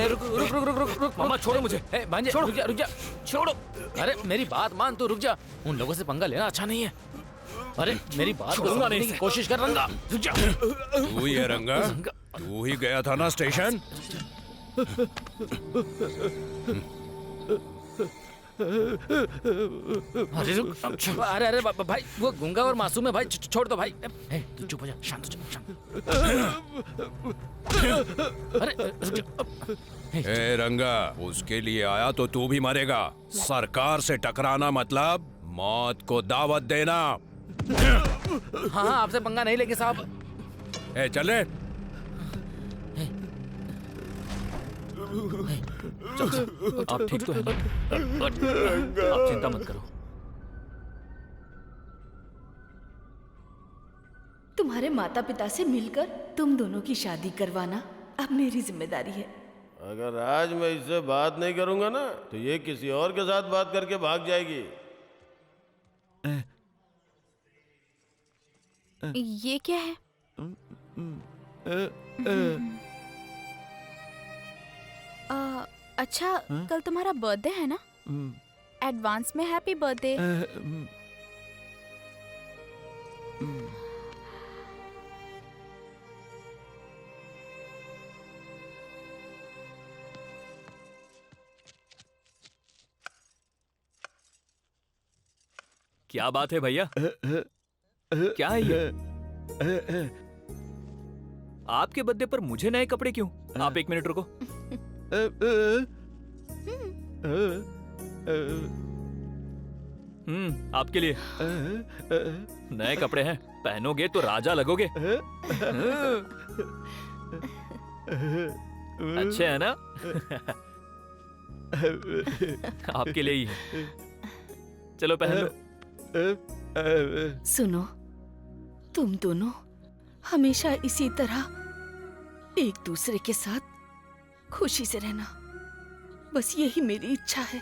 रुक रुक रुक रुक रुक रुक मामा, छोड़ो मुझे। भांजे छोड़ो। रुक जा छोड़ो। अरे मेरी बात मान, तू रुक जा। उन लोगों से पंगा लेना अच्छा नहीं है। अरे मेरी बात छोड़ूंगा नहीं की कोशिश कर रंगा। रुक जा। तू ही है रंगा? तू ही गया था ना स्टेशन? अरे रुक। अरे भाई वो गूंगा और मासूम है भाई, छोड़ दो भाई। तू चुप हो जा, शांत हो जा, शांत। अरे रुक जा। ए रंगा, उसके लिए आया तो तू भी मरेगा। सरकार से टकराना मतलब मौत को दावत देना। हाँ आपसे पंगा नहीं लेंगे साहब। ए चल रे। आप ठीक तो हैं ना? आप चिंता मत करो। तुम्हारे माता पिता से मिलकर तुम दोनों की शादी करवाना अब मेरी जिम्मेदारी है। अगर आज मैं इससे बात नहीं करूंगा ना तो ये किसी और के साथ बात करके भाग जाएगी। ये क्या है? अच्छा कल तुम्हारा बर्थडे है ना? एडवांस में हैप्पी बर्थडे। क्या बात है भैया? क्या है ये? आपके बर्थडे पर मुझे नए कपड़े क्यों? आप एक मिनट रुको। आपके लिए नए कपड़े हैं, पहनोगे तो राजा लगोगे। अच्छे है ना? आपके लिए ही है। चलो पहन लो। सुनो, तुम दोनों हमेशा इसी तरह एक दूसरे के साथ खुशी से रहना, बस यही मेरी इच्छा है।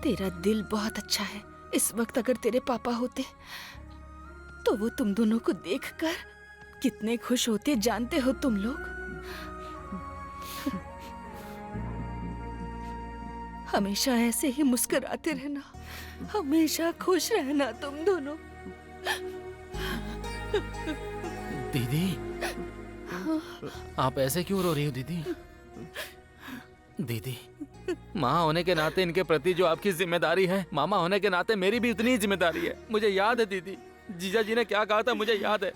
तेरा दिल बहुत अच्छा है। इस वक्त अगर तेरे पापा होते तो वो तुम दोनों को देखकर कितने खुश होते, जानते हो तुम लोग? हमेशा ऐसे ही मुस्कुराते रहना, हमेशा खुश रहना तुम दोनों। दीदी, आप ऐसे क्यों रो रही हो दीदी? दीदी, माँ होने के नाते इनके प्रति जो आपकी जिम्मेदारी है, मामा होने के नाते मेरी भी उतनी ही जिम्मेदारी है। मुझे याद है दीदी, जीजा जी ने क्या कहा था, मुझे याद है।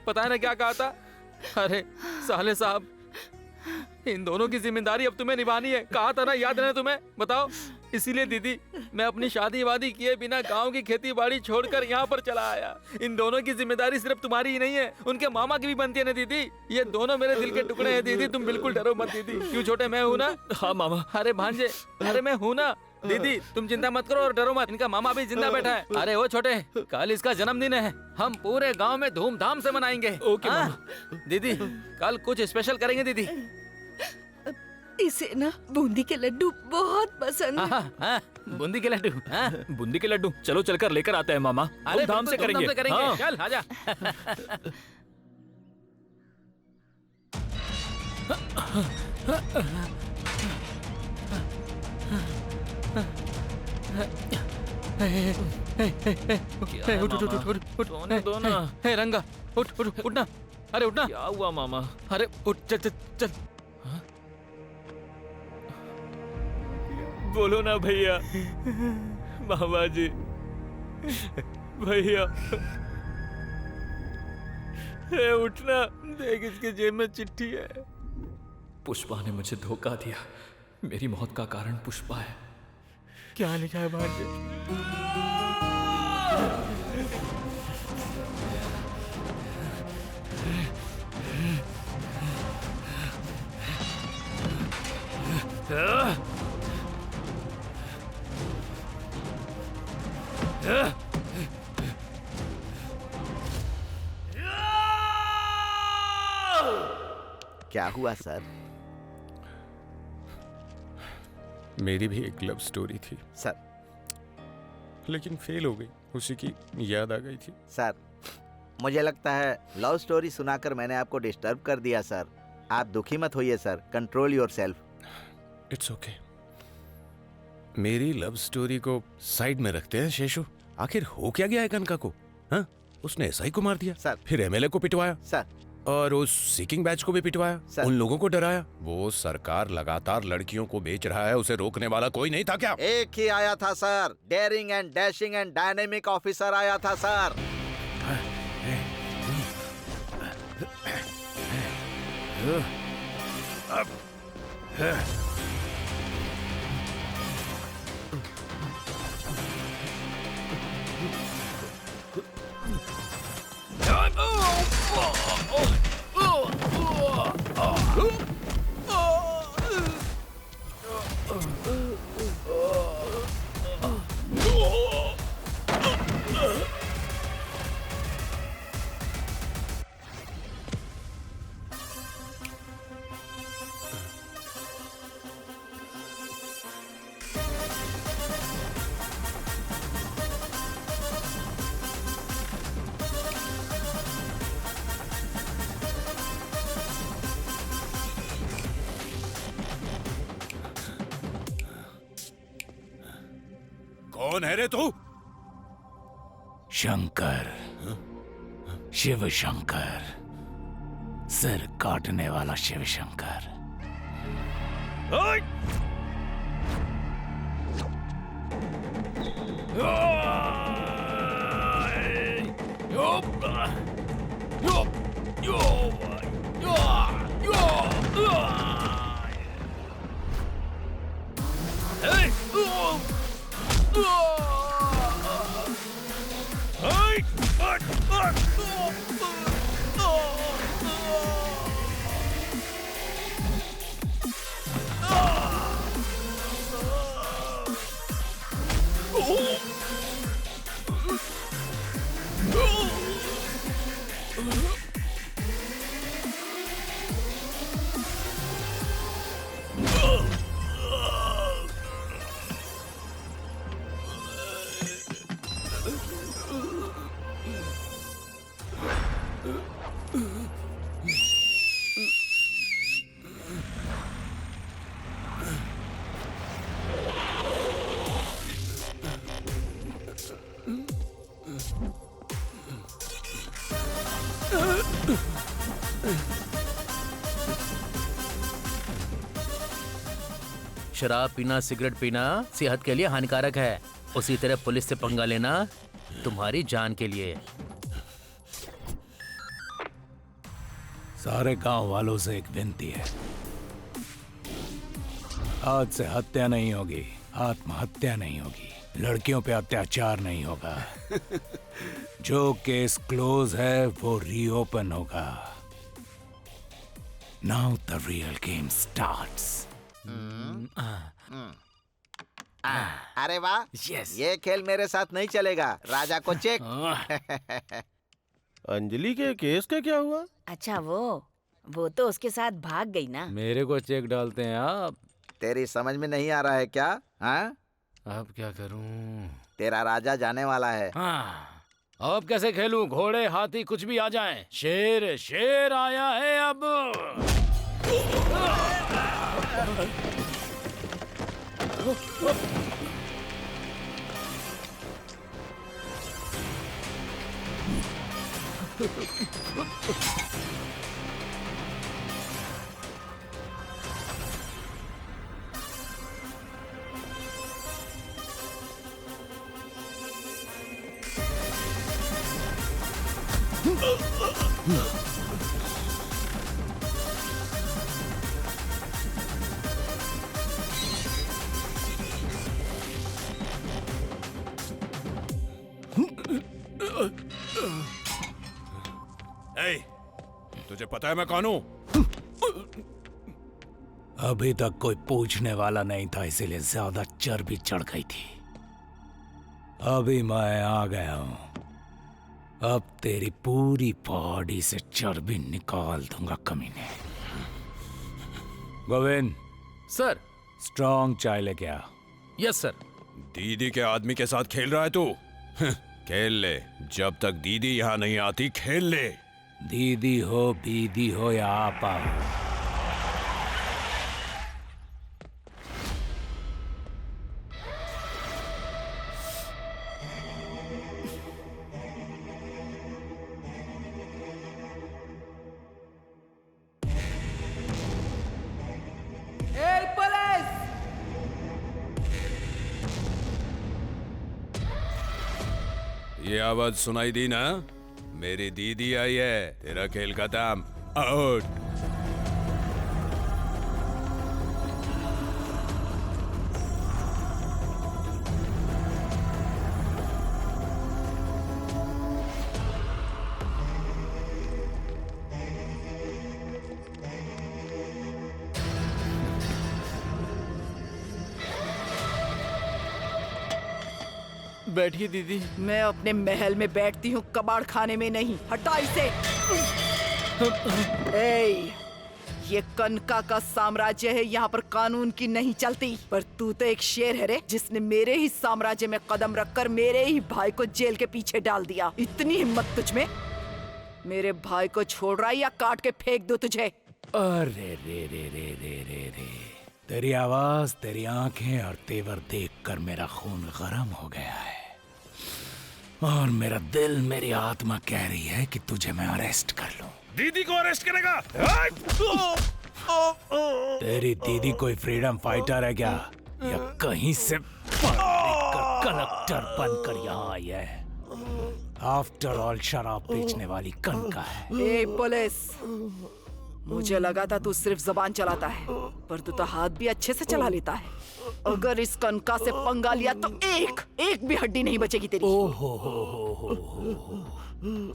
पता है ना क्या कहा था? अरे साले साहब, इन दोनों की जिम्मेदारी अब तुम्हें निभानी है, कहा था ना, याद है ना तुम्हें? बताओ। इसीलिए दीदी मैं अपनी शादी वादी किए बिना गांव की खेती बाड़ी छोड़कर यहाँ पर चला आया। इन दोनों की जिम्मेदारी सिर्फ तुम्हारी ही नहीं है, उनके मामा की भी बनती है ना दीदी। ये दोनों मेरे दिल के टुकड़े हैं दीदी, तुम बिल्कुल डरो मत दीदी। क्यों छोटे, मैं हूँ ना? हाँ मामा। अरे भांजे, अरे मैं हूँ ना दीदी, तुम चिंता मत करो और डरो मत। इनका मामा भी जिंदा बैठा है। अरे वो छोटे, कल इसका जन्मदिन है, हम पूरे गांव में धूमधाम से मनाएंगे। ओके मामा। दीदी कल कुछ स्पेशल करेंगे दीदी। इसे ना बूंदी के लड्डू बहुत पसंद है। बूंदी के लड्डू? बूंदी के लड्डू, चलो चलकर लेकर आते हैं मामा। धूमधाम से करेंगे। हाँ। चल आजा। रंगा उठ उठ उठना। अरे उठना। क्या हुआ मामा? अरे उठ, चल चल चल। बोलो ना भैया। मामा जी, भैया उठना। देख इसके जेब में चिट्ठी है। पुष्पा ने मुझे धोखा दिया। मेरी मौत का कारण पुष्पा है। क्या लिखा है भाग्य? क्या हुआ सर? मेरी भी एक लव स्टोरी थी सर, लेकिन फेल हो गई। उसी की याद आ गई थी। सर मुझे लगता है लव स्टोरी सुनाकर मैंने आपको डिस्टर्ब कर दिया सर। आप दुखी मत होइए sir, control yourself. It's okay. मेरी लव स्टोरी को साइड में रखते हैं शेषु। आखिर हो क्या गया है कनका को? हाँ, उसने एसआई को मार दिया सर, फिर एमएलए को पिटवाया सर, और उस सीकिंग बैच को भी पिटवाया सर। उन लोगों को डराया। वो सरकार लगातार लड़कियों को बेच रहा है, उसे रोकने वाला कोई नहीं था क्या? एक ही आया था sir, daring and dashing and dynamic officer आया था सर। कौन है रे तू? शंकर, शिव शंकर, सिर काटने वाला शिव शंकर। शराब पीना, सिगरेट पीना सेहत के लिए हानिकारक है। उसी तरह पुलिस से पंगा लेना तुम्हारी जान के लिए। सारे गांव वालों से एक विनती है, आज से हत्या नहीं होगी, आत्महत्या नहीं होगी, लड़कियों पे अत्याचार नहीं होगा। जो केस क्लोज है वो रीओपन होगा। Now the real game starts. अरे वाह, ये खेल मेरे साथ नहीं चलेगा। राजा को चेक। अंजलि के केस का क्या हुआ? अच्छा वो तो उसके साथ भाग गई ना। मेरे को चेक डालते हैं आप। तेरी समझ में नहीं आ रहा है क्या? हाँ, अब क्या करूं? तेरा राजा जाने वाला है। हाँ, अब कैसे खेलूं? घोड़े हाथी कुछ भी आ जाएं। शेर शेर आया है अब। तुझे पता है मैं कौन हूँ? अभी तक कोई पूछने वाला नहीं था, इसीलिए ज्यादा चर्बी चढ़ गई थी। अभी मैं आ गया हूँ। अब तेरी पूरी बॉडी से चर्बी निकाल दूंगा कमीने। गोविंद सर। स्ट्रॉन्ग चाय लेके आ। Yes sir. दीदी के आदमी के साथ खेल रहा है तू? खेल ले, जब तक दीदी यहाँ नहीं आती खेल ले। दीदी हो, बीदी हो या आपा हो, ये आवाज सुनाई दी ना? मेरी दीदी आई है। तेरा खेल खत्म। आउट। बैठिए दीदी। मैं अपने महल में बैठती हूँ, कबाड़ खाने में नहीं। हटा इसे। ए, ये कनका का साम्राज्य है, यहाँ पर कानून की नहीं चलती। पर तू तो एक शेर है रे, जिसने मेरे ही साम्राज्य में कदम रखकर मेरे ही भाई को जेल के पीछे डाल दिया। इतनी हिम्मत तुझ में? मेरे भाई को छोड़ रहा है या काट के फेंक दो तुझे? अरे रे रे रे रे रे रे, तेरी आवाज, तेरी आंखें और तेवर देखकर मेरा खून गरम हो गया है और मेरा दिल, मेरी आत्मा कह रही है कि तुझे मैं अरेस्ट कर लूं। दीदी को अरेस्ट करेगा? तेरी दीदी कोई फ्रीडम फाइटर है क्या, या कहीं से कलेक्टर बनकर यहाँ आई है? आफ्टर ऑल शराब बेचने वाली कनका है। ए पुलिस, मुझे लगा था तू सिर्फ जबान चलाता है, पर तू तो हाथ भी अच्छे से चला लेता है। अगर इस कनका से पंगा लिया तो एक भी हड्डी नहीं बचेगी तेरी। हो।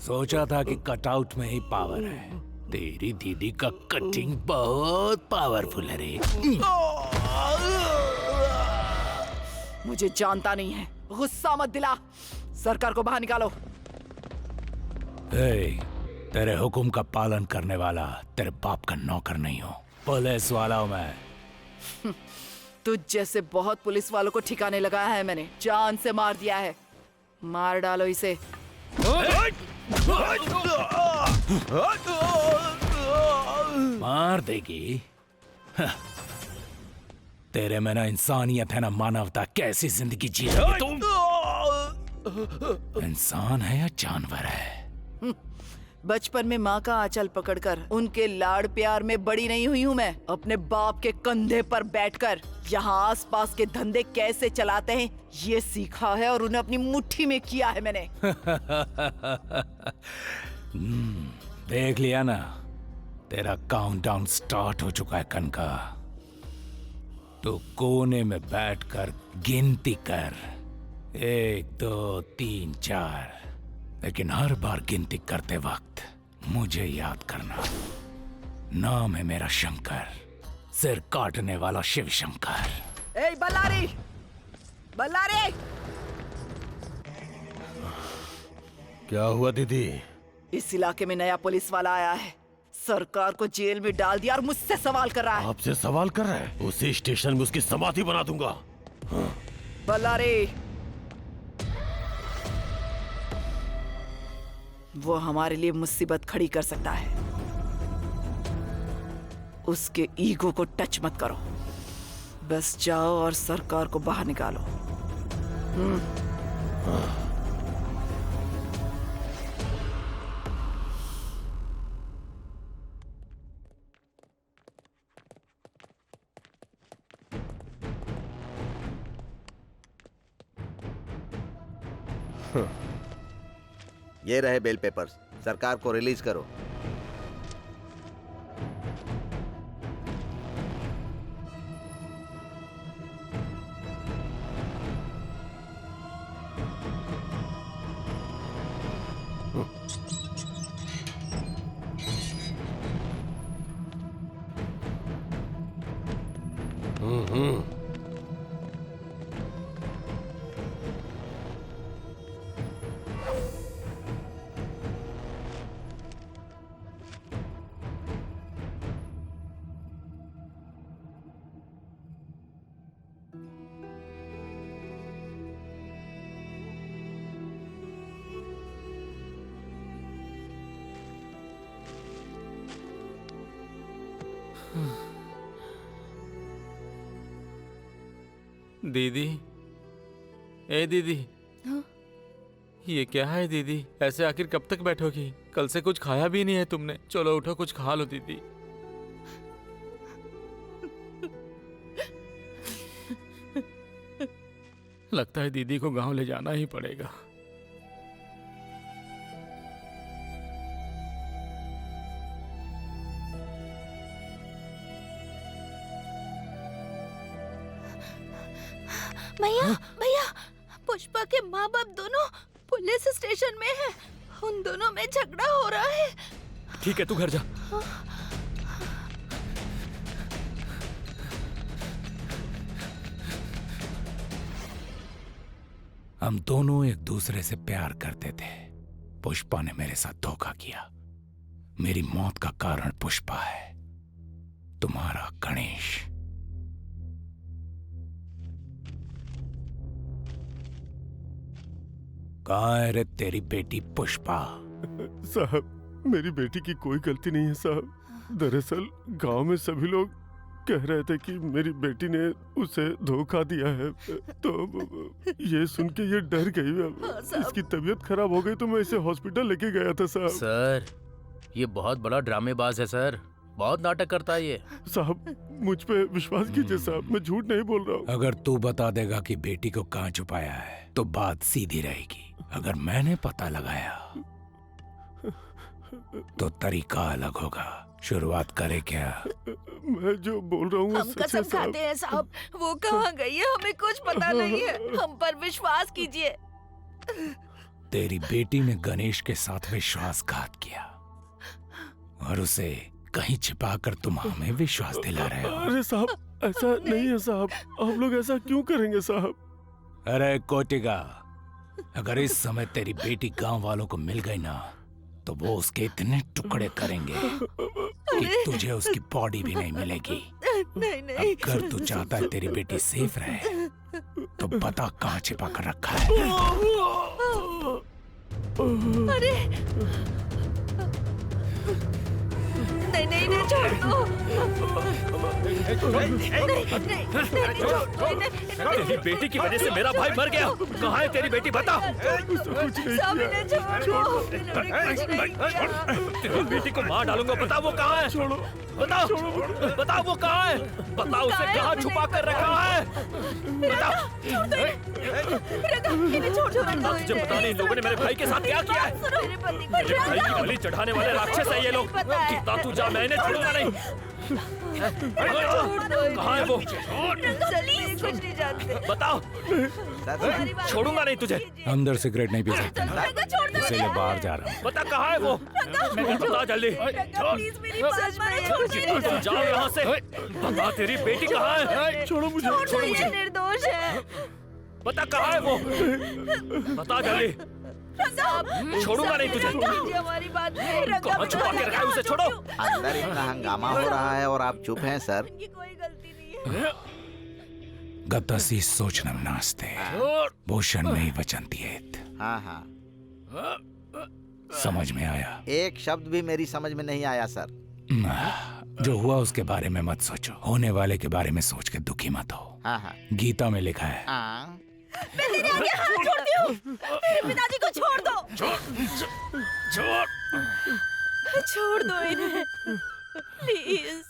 सोचा था कि कटआउट में ही पावर है। तेरी दीदी का कटिंग बहुत पावरफुल है रे। मुझे जानता नहीं है, गुस्सा मत दिला। सरकार को बाहर निकालो। तेरे हुक्म का पालन करने वाला तेरे बाप का नौकर नहीं हो, पुलिस वाला हूं मैं। तुझ जैसे बहुत पुलिस वालों को ठिकाने लगाया है मैंने, जान से मार दिया है। मार डालो इसे। मार देगी? तेरे में ना इंसानियत है ना मानवता। कैसी जिंदगी जी रही है तुम? इंसान है या जानवर है? बचपन में माँ का आंचल पकड़कर उनके लाड़ प्यार में बड़ी नहीं हुई हूँ मैं। अपने बाप के कंधे पर बैठकर यहाँ आसपास के धंधे कैसे चलाते हैं ये सीखा है और उन्हें अपनी मुट्ठी में किया है मैंने। देख लिया ना, तेरा काउंटडाउन स्टार्ट हो चुका है कनका। तो कोने में बैठकर गिनती कर, 1 2 3 4, लेकिन हर बार गिनती करते वक्त मुझे याद करना, नाम है मेरा शंकर, सिर काटने वाला शिव शंकर। ए बल्लारी, बल्लारी! क्या हुआ दीदी? इस इलाके में नया पुलिस वाला आया है, सरकार को जेल में डाल दिया और मुझसे सवाल कर रहा है। आपसे सवाल कर रहा है? उसी स्टेशन में उसकी समाधि बना दूंगा। बल्लारी, वो हमारे लिए मुसीबत खड़ी कर सकता है। उसके ईगो को टच मत करो, बस जाओ और सरकार को बाहर निकालो। ये रहे बेल पेपर्स, सरकार को रिलीज करो। दीदी, ए दीदी, हाँ? ये क्या है दीदी? ऐसे आखिर कब तक बैठोगी? कल से कुछ खाया भी नहीं है तुमने। चलो उठो, कुछ खा लो दीदी। लगता है दीदी को गांव ले जाना ही पड़ेगा। भैया, भैया, पुष्पा के माँ बाप दोनों पुलिस स्टेशन में हैं। उन दोनों में झगड़ा हो रहा है। ठीक है, तू घर जा। हम दोनों एक दूसरे से प्यार करते थे। पुष्पा ने मेरे साथ धोखा किया। मेरी मौत का कारण पुष्पा है, तुम्हारा गणेश। कहाँ है रे तेरी बेटी पुष्पा? साहब, मेरी बेटी की कोई गलती नहीं है साहब। दरअसल गांव में सभी लोग कह रहे थे कि मेरी बेटी ने उसे धोखा दिया है, तो ये सुन के ये डर गई। इसकी तबीयत खराब हो गई तो मैं इसे हॉस्पिटल लेके गया था साहब। सर, ये बहुत बड़ा ड्रामेबाज है सर, बहुत नाटक करता है ये। साहब, मुझ पे विश्वास कीजिए साहब, मैं झूठ नहीं बोल रहा हूँ। अगर तू बता देगा कि बेटी को कहाँ छुपाया है तो बात सीधी रहेगी। अगर मैंने पता लगाया तो तरीका अलग होगा। शुरुआत करे क्या? मैं जो बोल रहा हूँ हम कसम खाते हैं साहब, वो कहाँ गई है हमें कुछ पता नहीं है। हम पर विश्वास कीजिए। तेरी बेटी ने गणेश के साथ विश्वासघात किया और उसे कहीं छिपाकर तुम हमें विश्वास दिला रहे हो। अरे साहब, ऐसा नहीं है साहब। आप लोग ऐसा क्यों करेंगे साहब? अरे कोटिका, अगर इस समय तेरी बेटी गांव वालों को मिल गई ना तो वो उसके इतने टुकड़े करेंगे कि तुझे उसकी बॉडी भी नहीं मिलेगी। नहीं नहीं। अगर तू चाहता है तेरी बेटी सेफ रहे तो बता कहाँ छिपा कर रखा है। अरे नहीं नहीं नहीं, छोड़ दो। तेरी बेटी की वजह से मेरा भाई मर गया। कहाँ है तेरी बेटी? बता। तेरी बेटी को मार डालूंगा। बता वो कहाँ है? बताओ, बताओ वो कहाँ है? बताओ उसे कहाँ छुपा कर रखा है? बता। तुझे पता नहीं लोगों ने मेरे भाई के साथ क्या किया है? मेरे भाई की बलि चढ़ाने वाले राक्षस है ये लोग। कितना तू जा, मैंने छोड़ूंगा नहीं। कहाँ है वो? कुछ नहीं जानते। बताओ, छोड़ूंगा नहीं तुझे। अंदर सिगरेट नहीं पी सकते ना, इसीलिए बाहर जा रहा हूँ। बता कहाँ है वो? बता जल्दी। जाओ यहाँ से। बता तेरी बेटी कहाँ है? छोड़ो मुझे। छोड़ो मुझे। निर्दोष है। बता कहाँ है वो? बता जल्दी। छोड़ूंगा नहीं तुझे। हमारी बात कहाँ छुपा के रखा है उसे? छोड़ो। अंदर इतना हंगामा हो रहा है और आप चुप हैं सर। कोई गलती नहीं है। गतसी सोचनम नास्ते भूषण नहीं वचनती है। हाँ हाँ, समझ में आया? एक शब्द भी मेरी समझ में नहीं आया सर। जो हुआ उसके बारे में मत सोचो, होने वाले के बारे में सोच के दुखी मत हो। हाँ हाँ, गीता में लिखा है। मैं तेरे आगे हाथ जोड़ती हूँ, मेरे पिताजी को छोड़ दो। छोड़ दो इन्हें प्लीज।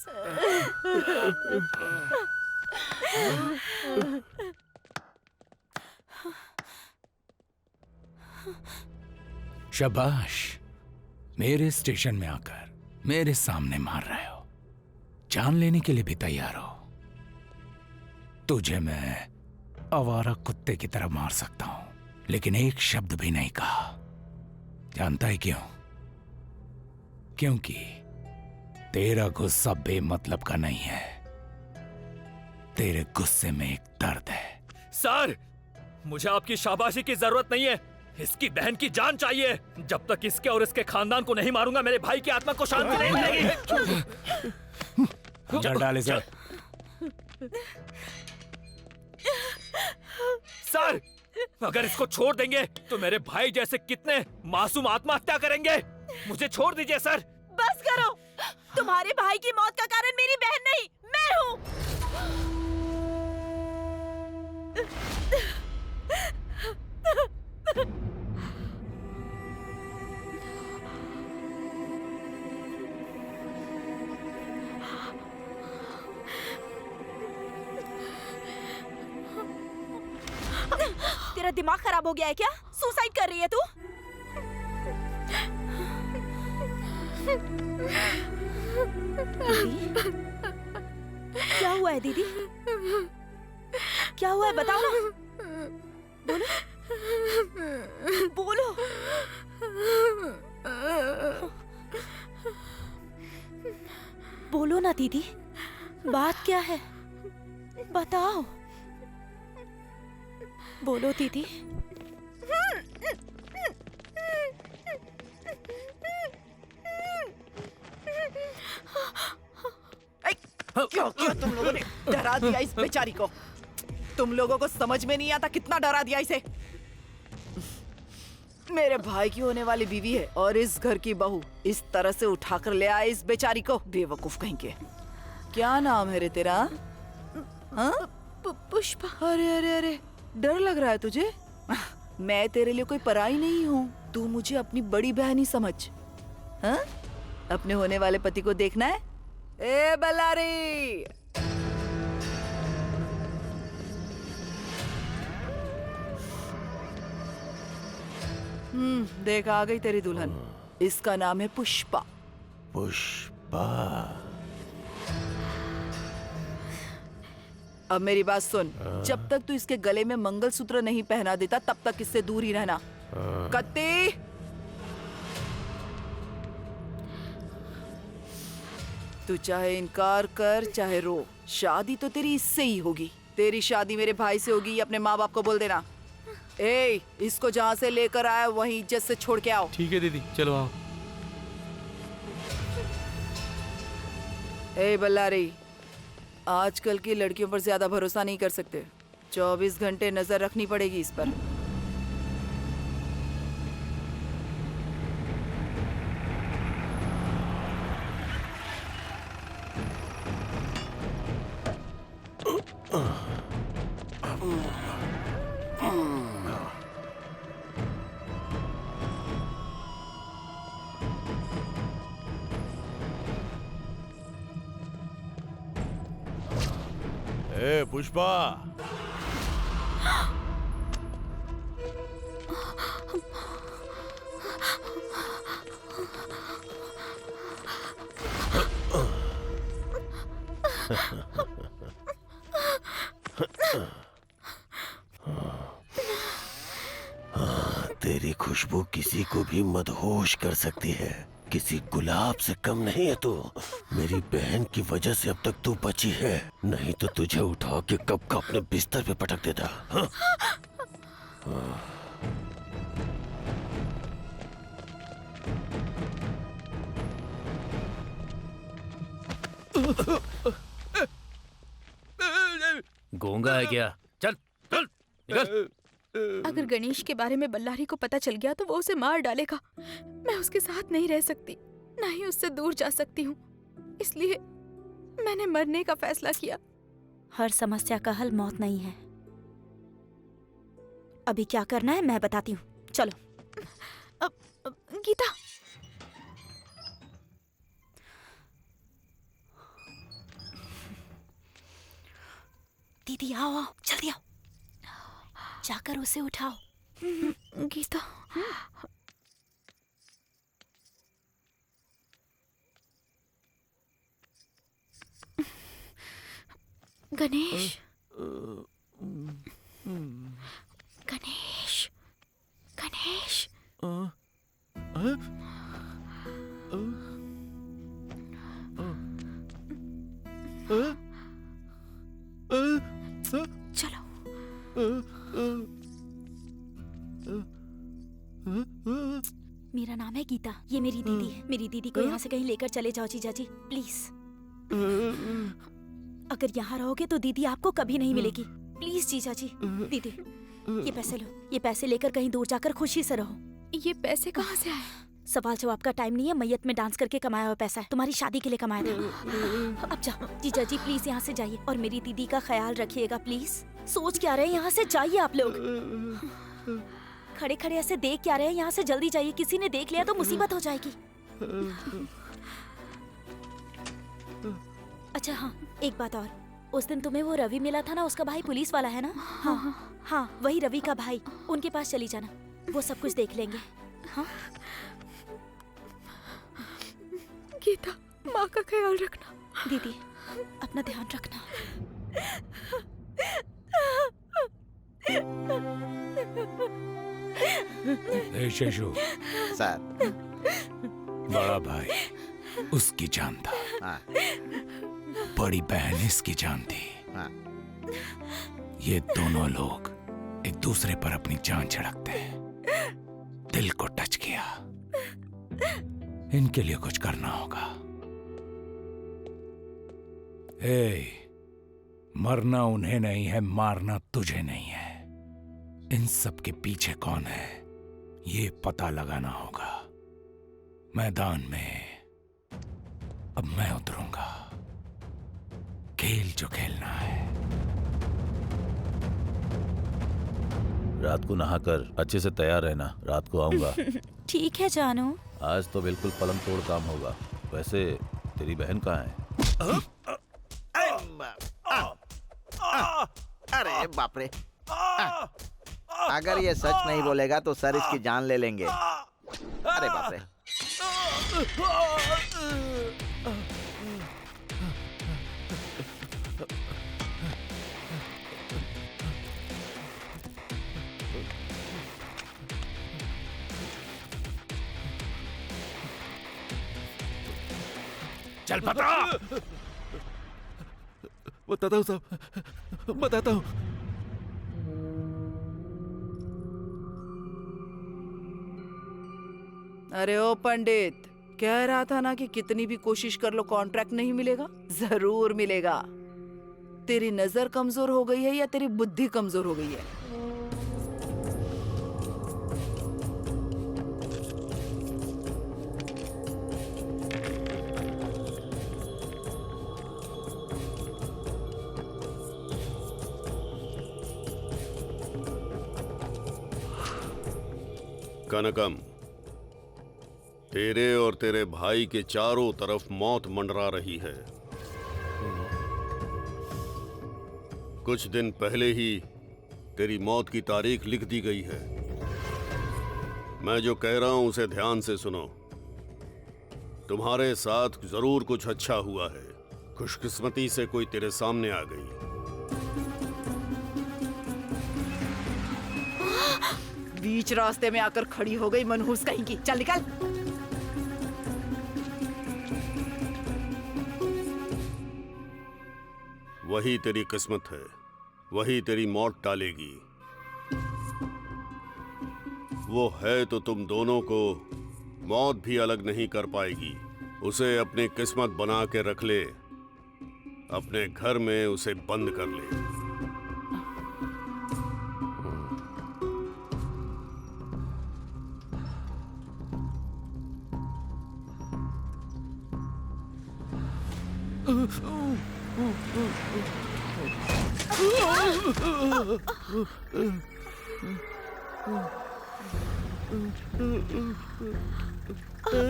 शाबाश, मेरे स्टेशन में आकर मेरे सामने मार रहे हो। जान लेने के लिए भी तैयार हो। तुझे मैं आवारा कुत्ते की तरह मार सकता हूं, लेकिन एक शब्द भी नहीं कहा। जानता है क्यों? क्योंकि तेरा गुस्सा बेमतलब का नहीं है। तेरे गुस्से में एक दर्द है। सर, मुझे आपकी शाबाशी की जरूरत नहीं है। इसकी बहन की जान चाहिए। जब तक इसके और इसके खानदान को नहीं मारूंगा, मेरे भाई की आत्मा को शांति नहीं मिलेगी। जड़ डाल इसे। सर, अगर इसको छोड़ देंगे तो मेरे भाई जैसे कितने मासूम आत्महत्या करेंगे। मुझे छोड़ दीजिए सर। बस करो। तुम्हारे भाई की मौत का कारण मेरी बहन नहीं, मैं हूँ। तेरा दिमाग खराब हो गया है क्या? सुसाइड कर रही है तू? क्या हुआ है दीदी? क्या हुआ है बताओ ना। बोलो बोलो। बोलो ना दीदी, बात क्या है? बताओ। बोलो दीदी। क्यों क्यों तुम लोगों ने डरा दिया इस बेचारी को? तुम लोगों को समझ में नहीं आता कितना डरा दिया इसे। मेरे भाई की होने वाली बीवी है और इस घर की बहू इस तरह से उठाकर ले आए इस बेचारी को। बेवकूफ कहीं के। क्या नाम है रे तेरा? हाँ? पुष्पा। अरे अरे अरे, डर लग रहा है तुझे? मैं तेरे लिए कोई पराई नहीं हूँ। तू मुझे अपनी बड़ी बहन ही समझ। हाँ? अपने होने वाले पति को देखना है? ए बल्लारी, देख आ गई तेरी दुल्हन। इसका नाम है पुष्पा। पुष्पा। अब मेरी बात सुन, जब तक तू इसके गले में मंगलसूत्र नहीं पहना देता तब तक इससे दूर ही रहना। कत्ती, तू चाहे इनकार कर चाहे रो, शादी तो तेरी इससे ही होगी। तेरी शादी मेरे भाई से होगी, अपने माँ बाप को बोल देना। ए, इसको जहाँ से लेकर आया वहीं इज्जत से छोड़ के आओ। ठीक है दीदी, चलो आओ। ए बल्लारी, आजकल की लड़कियों पर ज्यादा भरोसा नहीं कर सकते। 24 घंटे नजर रखनी पड़ेगी इस पर। ए पुष्पा, तेरी खुशबू किसी को भी मदहोश कर सकती है। किसी गुलाब से कम नहीं है तू। मेरी बहन की वजह से अब तक तू बची है, नहीं तो तुझे उठा के कब का अपने बिस्तर पे पटक देता। हाँ? गूंगा है क्या? चल चल निकल। अगर गणेश के बारे में बल्लारी को पता चल गया तो वो उसे मार डालेगा। मैं उसके साथ नहीं रह सकती, ना ही उससे दूर जा सकती हूँ। इसलिए मैंने मरने का फैसला किया। हर समस्या का हल मौत नहीं है। अभी क्या करना है मैं बताती हूँ, चलो। गीता, दीदी आओ आओ, जल्दी आओ, जाकर उसे उठाओ। गीता, गणेश, गणेश, गणेश। मेरी दीदी को यहाँ से कहीं लेकर चले जाओ जीजा जी, प्लीज। अगर यहाँ रहोगे तो दीदी आपको कभी नहीं मिलेगी। प्लीज जीजा जी। दीदी ये पैसे लो, ये पैसे लेकर कहीं दूर जाकर खुशी से रहो। ये पैसे कहाँ से आए? सवाल जवाब का टाइम नहीं है, मैयत में डांस करके कमाया हुआ पैसा है, तुम्हारी शादी के लिए कमाया था। अब जाओ जीजा जी, प्लीज यहाँ से जाइए और मेरी दीदी का ख्याल रखिएगा प्लीज। सोच क्या रहे हैं, यहाँ से जाइए आप लोग। खड़े खड़े ऐसे देख क्या रहे हैं, यहाँ से जल्दी जाइए, किसी ने देख लिया तो मुसीबत हो जाएगी। अच्छा हाँ, एक बात और, उस दिन तुम्हें वो रवि मिला था ना, उसका भाई पुलिस वाला है ना? हाँ हाँ, वही रवि का भाई, उनके पास चली जाना, वो सब कुछ देख लेंगे। हाँ गीता, माँ का ख्याल रखना। दीदी अपना ध्यान रखना। शेषु सर, बड़ा भाई उसकी जान था। हाँ। बड़ी बहन इसकी जान थी। हाँ। ये दोनों लोग एक दूसरे पर अपनी जान छिड़कते हैं। दिल को टच किया, इनके लिए कुछ करना होगा। मरना उन्हें नहीं है, मारना तुझे नहीं है। इन सब के पीछे कौन है ये पता लगाना होगा। मैदान में अब मैं उतरूंगा, खेल जो खेलना है। रात को नहाकर अच्छे से तैयार रहना, रात को आऊंगा। ठीक है जानू। आज तो बिल्कुल पलंग तोड़ काम होगा। वैसे तेरी बहन कहाँ है? अरे बाप रे, अगर ये सच नहीं बोलेगा तो सर इसकी जान ले लेंगे। अरे बाप रे। चल बता। बताता हूँ साहब, बताता हूँ। अरे ओ पंडित, कह रहा था ना कि कितनी भी कोशिश कर लो कॉन्ट्रैक्ट नहीं मिलेगा। जरूर मिलेगा। तेरी नजर कमजोर हो गई है या तेरी बुद्धि कमजोर हो गई है? कनकम, तेरे और तेरे भाई के चारों तरफ मौत मंडरा रही है। कुछ दिन पहले ही तेरी मौत की तारीख लिख दी गई है। मैं जो कह रहा हूं उसे ध्यान से सुनो। तुम्हारे साथ जरूर कुछ अच्छा हुआ है। खुशकिस्मती से कोई तेरे सामने आ गई। बीच रास्ते में आकर खड़ी हो गई मनहूस कहीं की। चल निकल। वही तेरी किस्मत है, वही तेरी मौत टालेगी। वो है तो तुम दोनों को मौत भी अलग नहीं कर पाएगी। उसे अपनी किस्मत बना के रख ले, अपने घर में उसे बंद कर ले।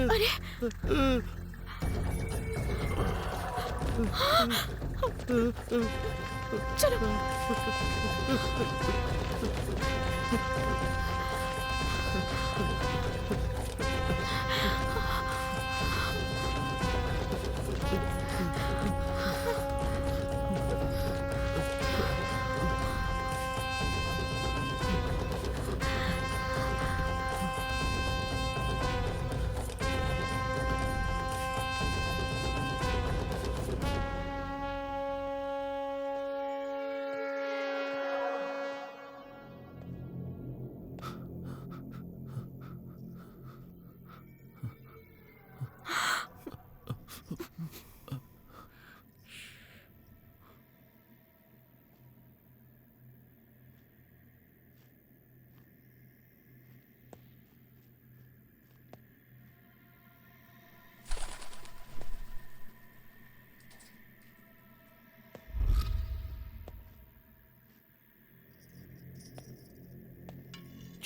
अरे चलो।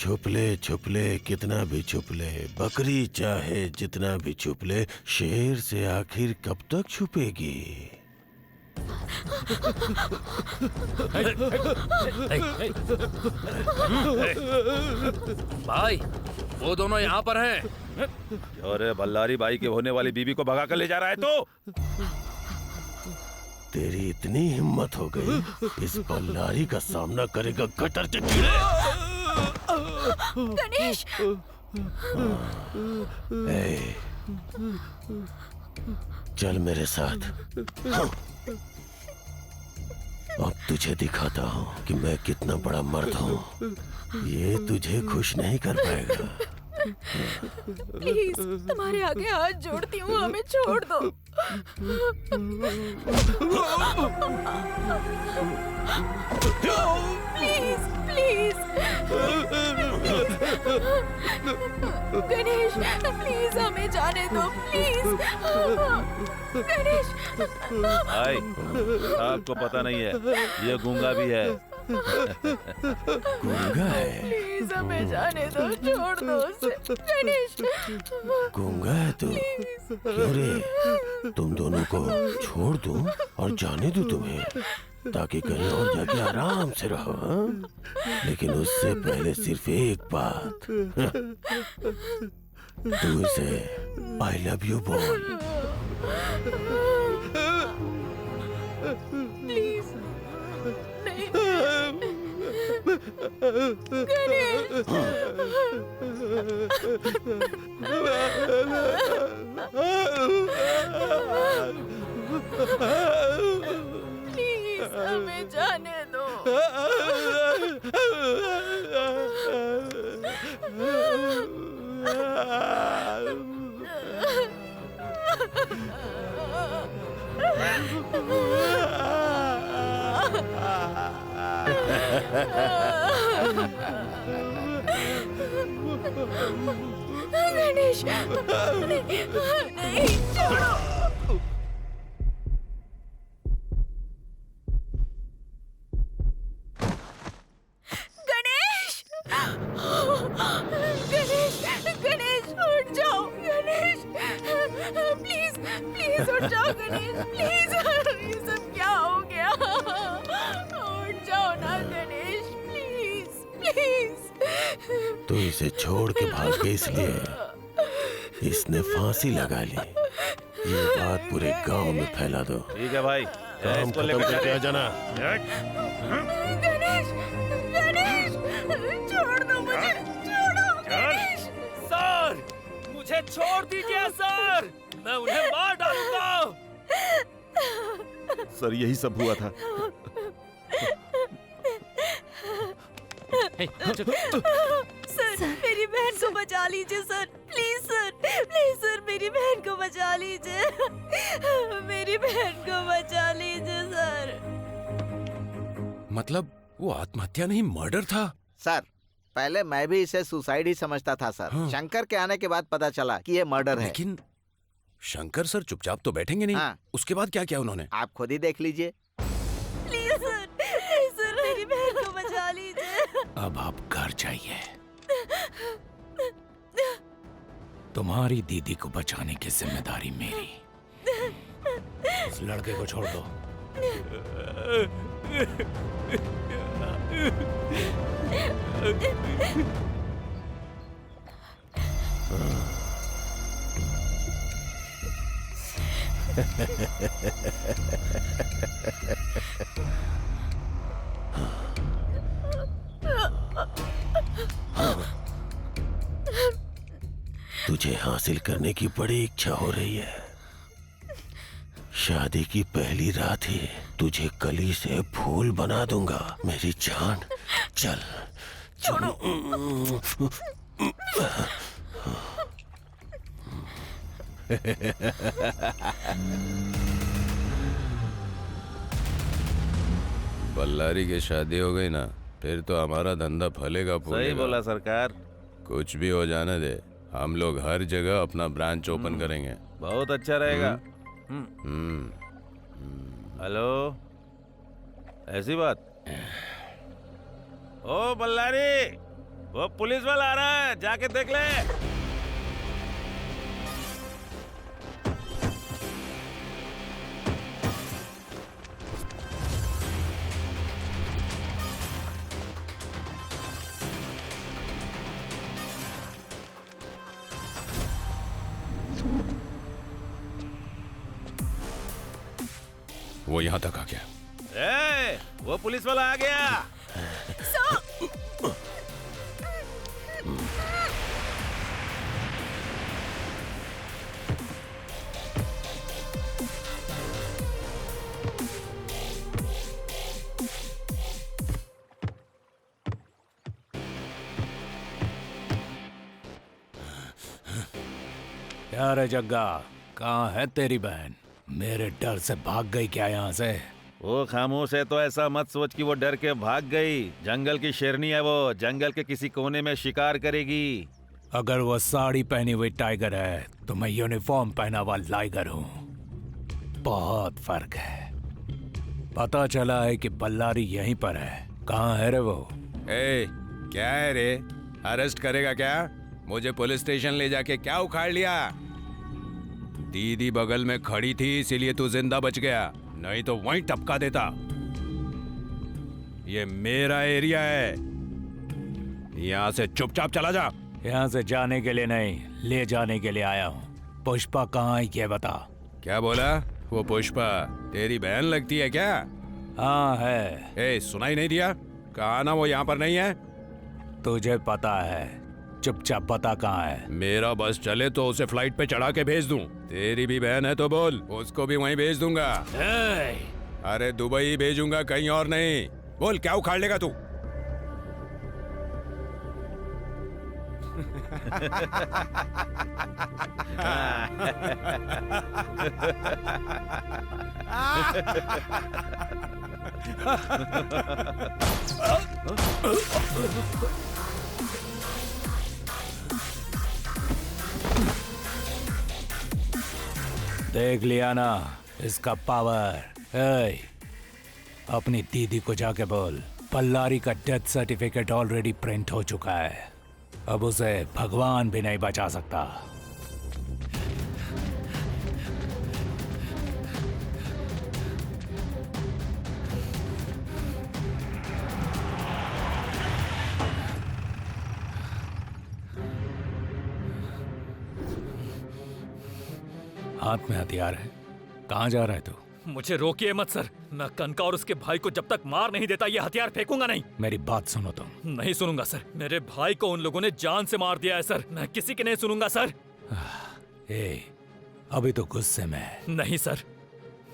छुप ले कितना भी छुप ले, बकरी चाहे जितना भी छुप ले, शेर से आखिर कब तक छुपेगी? भाई वो दोनों यहाँ पर हैं। अरे बल्लारी बाई के होने वाली बीबी को भगा कर ले जा रहा है तो? तेरी इतनी हिम्मत हो गई, इस बल्लारी का सामना करेगा गटर के कीड़े। गणेश! चल मेरे साथ। अब तुझे दिखाता हूँ कि मैं कितना बड़ा मर्द हूँ। ये तुझे खुश नहीं कर पाएगा। प्लीज तुम्हारे आगे हाथ जोड़ती हूँ, हमें छोड़ दो। प्लीज प्लीज गणेश, प्लीज हमें जाने दो, प्लीज। गणेश! भाई आपको पता नहीं है, ये गूंगा भी है। गूंगा है? प्लीज हमें जाने दो, छोड़ दो उसे। गणेश! गूंगा है तू? क्यों रे? तुम दोनों को छोड़ दूं और जाने दूं तुम्हें, ताकि कहीं और जाके आराम से रहो, हाँ? लेकिन उससे पहले सिर्फ एक बात, तू इसे आई लव यू बोल। प्लीज गणेश! प्लीज हमें जाने दो। गणेश! नहीं, छोड़ो। गणेश! गणेश उठ जाओ। गणेश प्लीज प्लीज उठ जाओ। गणेश प्लीज, ये सब क्या हो गया? उठ जाओ ना गणेश, प्लीज प्लीज। तू इसे छोड़ के भाग गई, इसलिए इसने फांसी लगा ली। ये बात पूरे गांव में फैला दो। ठीक है भाई, काम खत्म करके आ जाना। गणेश! गणेश! छोड़ दो मुझे, छोड़ो गणेश! सर, मुझे छोड़ दीजिए सर, मैं उन्हें मार डालूंगा। सर यही सब हुआ था। सर मेरी बहन को बचा लीजिए sir, please sir, please sir मेरी बहन को बचा लीजिए। मेरी बहन को बचा लीजिए सर। मतलब वो आत्महत्या नहीं, मर्डर था? सर पहले मैं भी इसे सुसाइड ही समझता था सर। हाँ। शंकर के आने के बाद पता चला कि ये मर्डर है। लेकिन शंकर सर चुपचाप तो बैठेंगे नहीं। हाँ। उसके बाद क्या किया उन्होंने? आप खुद ही देख लीजिए। प्लीज सर मेरी बहन को बचा लीजिए। अब आप घर जाइए। तुम्हारी दीदी को बचाने की जिम्मेदारी मेरी। इस लड़के को छोड़ दो। तुझे हासिल करने की बड़ी इच्छा हो रही है। शादी की पहली रात ही तुझे कली से फूल बना दूंगा मेरी जान। चल छोड़ो। बल्लारी की शादी हो गई ना, फिर तो हमारा धंधा फलेगा फूलेगा। सही बोला सरकार। कुछ भी हो जाने दे, हम लोग हर जगह अपना ब्रांच ओपन करेंगे। बहुत अच्छा रहेगा। हेलो, ऐसी बात? ओ बल्लारी, वो पुलिस वाला आ रहा है, जाके देख ले। वो यहाँ तक आ गया। वो पुलिस वाला आ गया। यार जग्गा, कहाँ है तेरी बहन? मेरे डर से भाग गई क्या यहाँ से? वो खामोश है तो ऐसा मत सोच कि वो डर के भाग गई। जंगल की शेरनी है वो, जंगल के किसी कोने में शिकार करेगी। अगर वो साड़ी पहनी हुई टाइगर है तो मैं यूनिफॉर्म पहना हुआ लाइगर हूँ। बहुत फर्क है। पता चला है कि बल्लारी यहीं पर है। कहाँ है रे वो? क्या है रे? अरेस्ट करेगा क्या? मुझे पुलिस स्टेशन ले जाके क्या उखाड़ लिया? दीदी बगल में खड़ी थी इसीलिए तू जिंदा बच गया, नहीं तो वहीं टपका देता। ये मेरा एरिया है, यहाँ से चुपचाप चला जा। यहाँ से जाने के लिए नहीं, ले जाने के लिए आया हूँ। पुष्पा कहाँ है ये बता। क्या बोला? वो पुष्पा तेरी बहन लगती है क्या? हाँ है। सुनाई नहीं दिया? कहा ना वो यहाँ पर नहीं है। तुझे पता है, चुपचाप बता कहाँ है। मेरा बस चले तो उसे फ्लाइट पे चढ़ा के भेज दूं। तेरी भी बहन है तो बोल, उसको भी वहीं भेज दूंगा। अरे दुबई भेजूंगा, कहीं और नहीं। बोल क्या उखाड़ लेगा तू? देख लिया ना इसका पावर। अपनी दीदी को जाके बोल, बल्लारी का डेथ सर्टिफिकेट ऑलरेडी प्रिंट हो चुका है। अब उसे भगवान भी नहीं बचा सकता। हाथ में हथियार है। कहाँ जा रहा है तू? मुझे रोकिए मत सर। मैं कनका और उसके भाई को जब तक मार नहीं देता ये हथियार फेंकूंगा नहीं। मेरी बात सुनो तुम। नहीं सुनूंगा सर। मेरे भाई को उन लोगों ने जान से मार दिया है सर। मैं किसी की नहीं सुनूंगा सर। अभी तो गुस्से में। नहीं सर,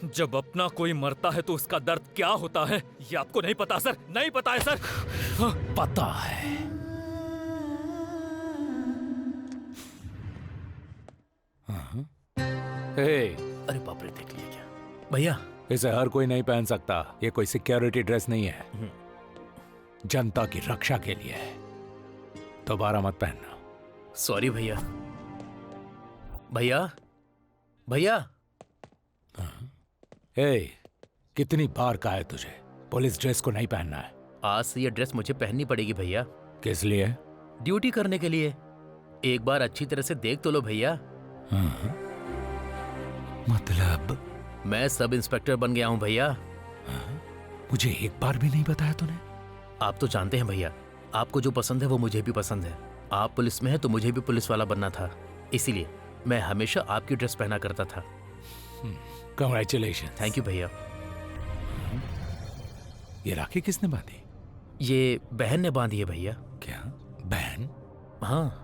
जब अपना कोई मरता है तो उसका दर्द क्या होता है ये आपको नहीं पता सर। नहीं पता है सर। पता है। अरे बाप रे, देख लिया क्या भैया? इसे हर कोई नहीं पहन सकता। ये कोई सिक्योरिटी ड्रेस नहीं है, जनता की रक्षा के लिए है। दोबारा मत पहनना। सॉरी भैया। भैया भैया। कितनी बार कहा है तुझे पुलिस ड्रेस को नहीं पहनना है? आज से ये ड्रेस मुझे पहननी पड़ेगी भैया। किस लिए? ड्यूटी करने के लिए। एक बार अच्छी तरह से देख तो लो भैया। मतलब? मैं सब इंस्पेक्टर बन गया हूँ भैया। मुझे एक बार भी नहीं बताया तूने। आप तो जानते हैं भैया, आपको जो पसंद है वो मुझे भी पसंद है। आप पुलिस में हैं तो मुझे भी पुलिस वाला बनना था, इसीलिए मैं हमेशा आपकी ड्रेस पहना करता था। कांग्रेचुलेशन। थैंक यू भैया। ये राखी किसने बांधी? ये बहन ने बांधी है भैया। क्या बहन? हाँ।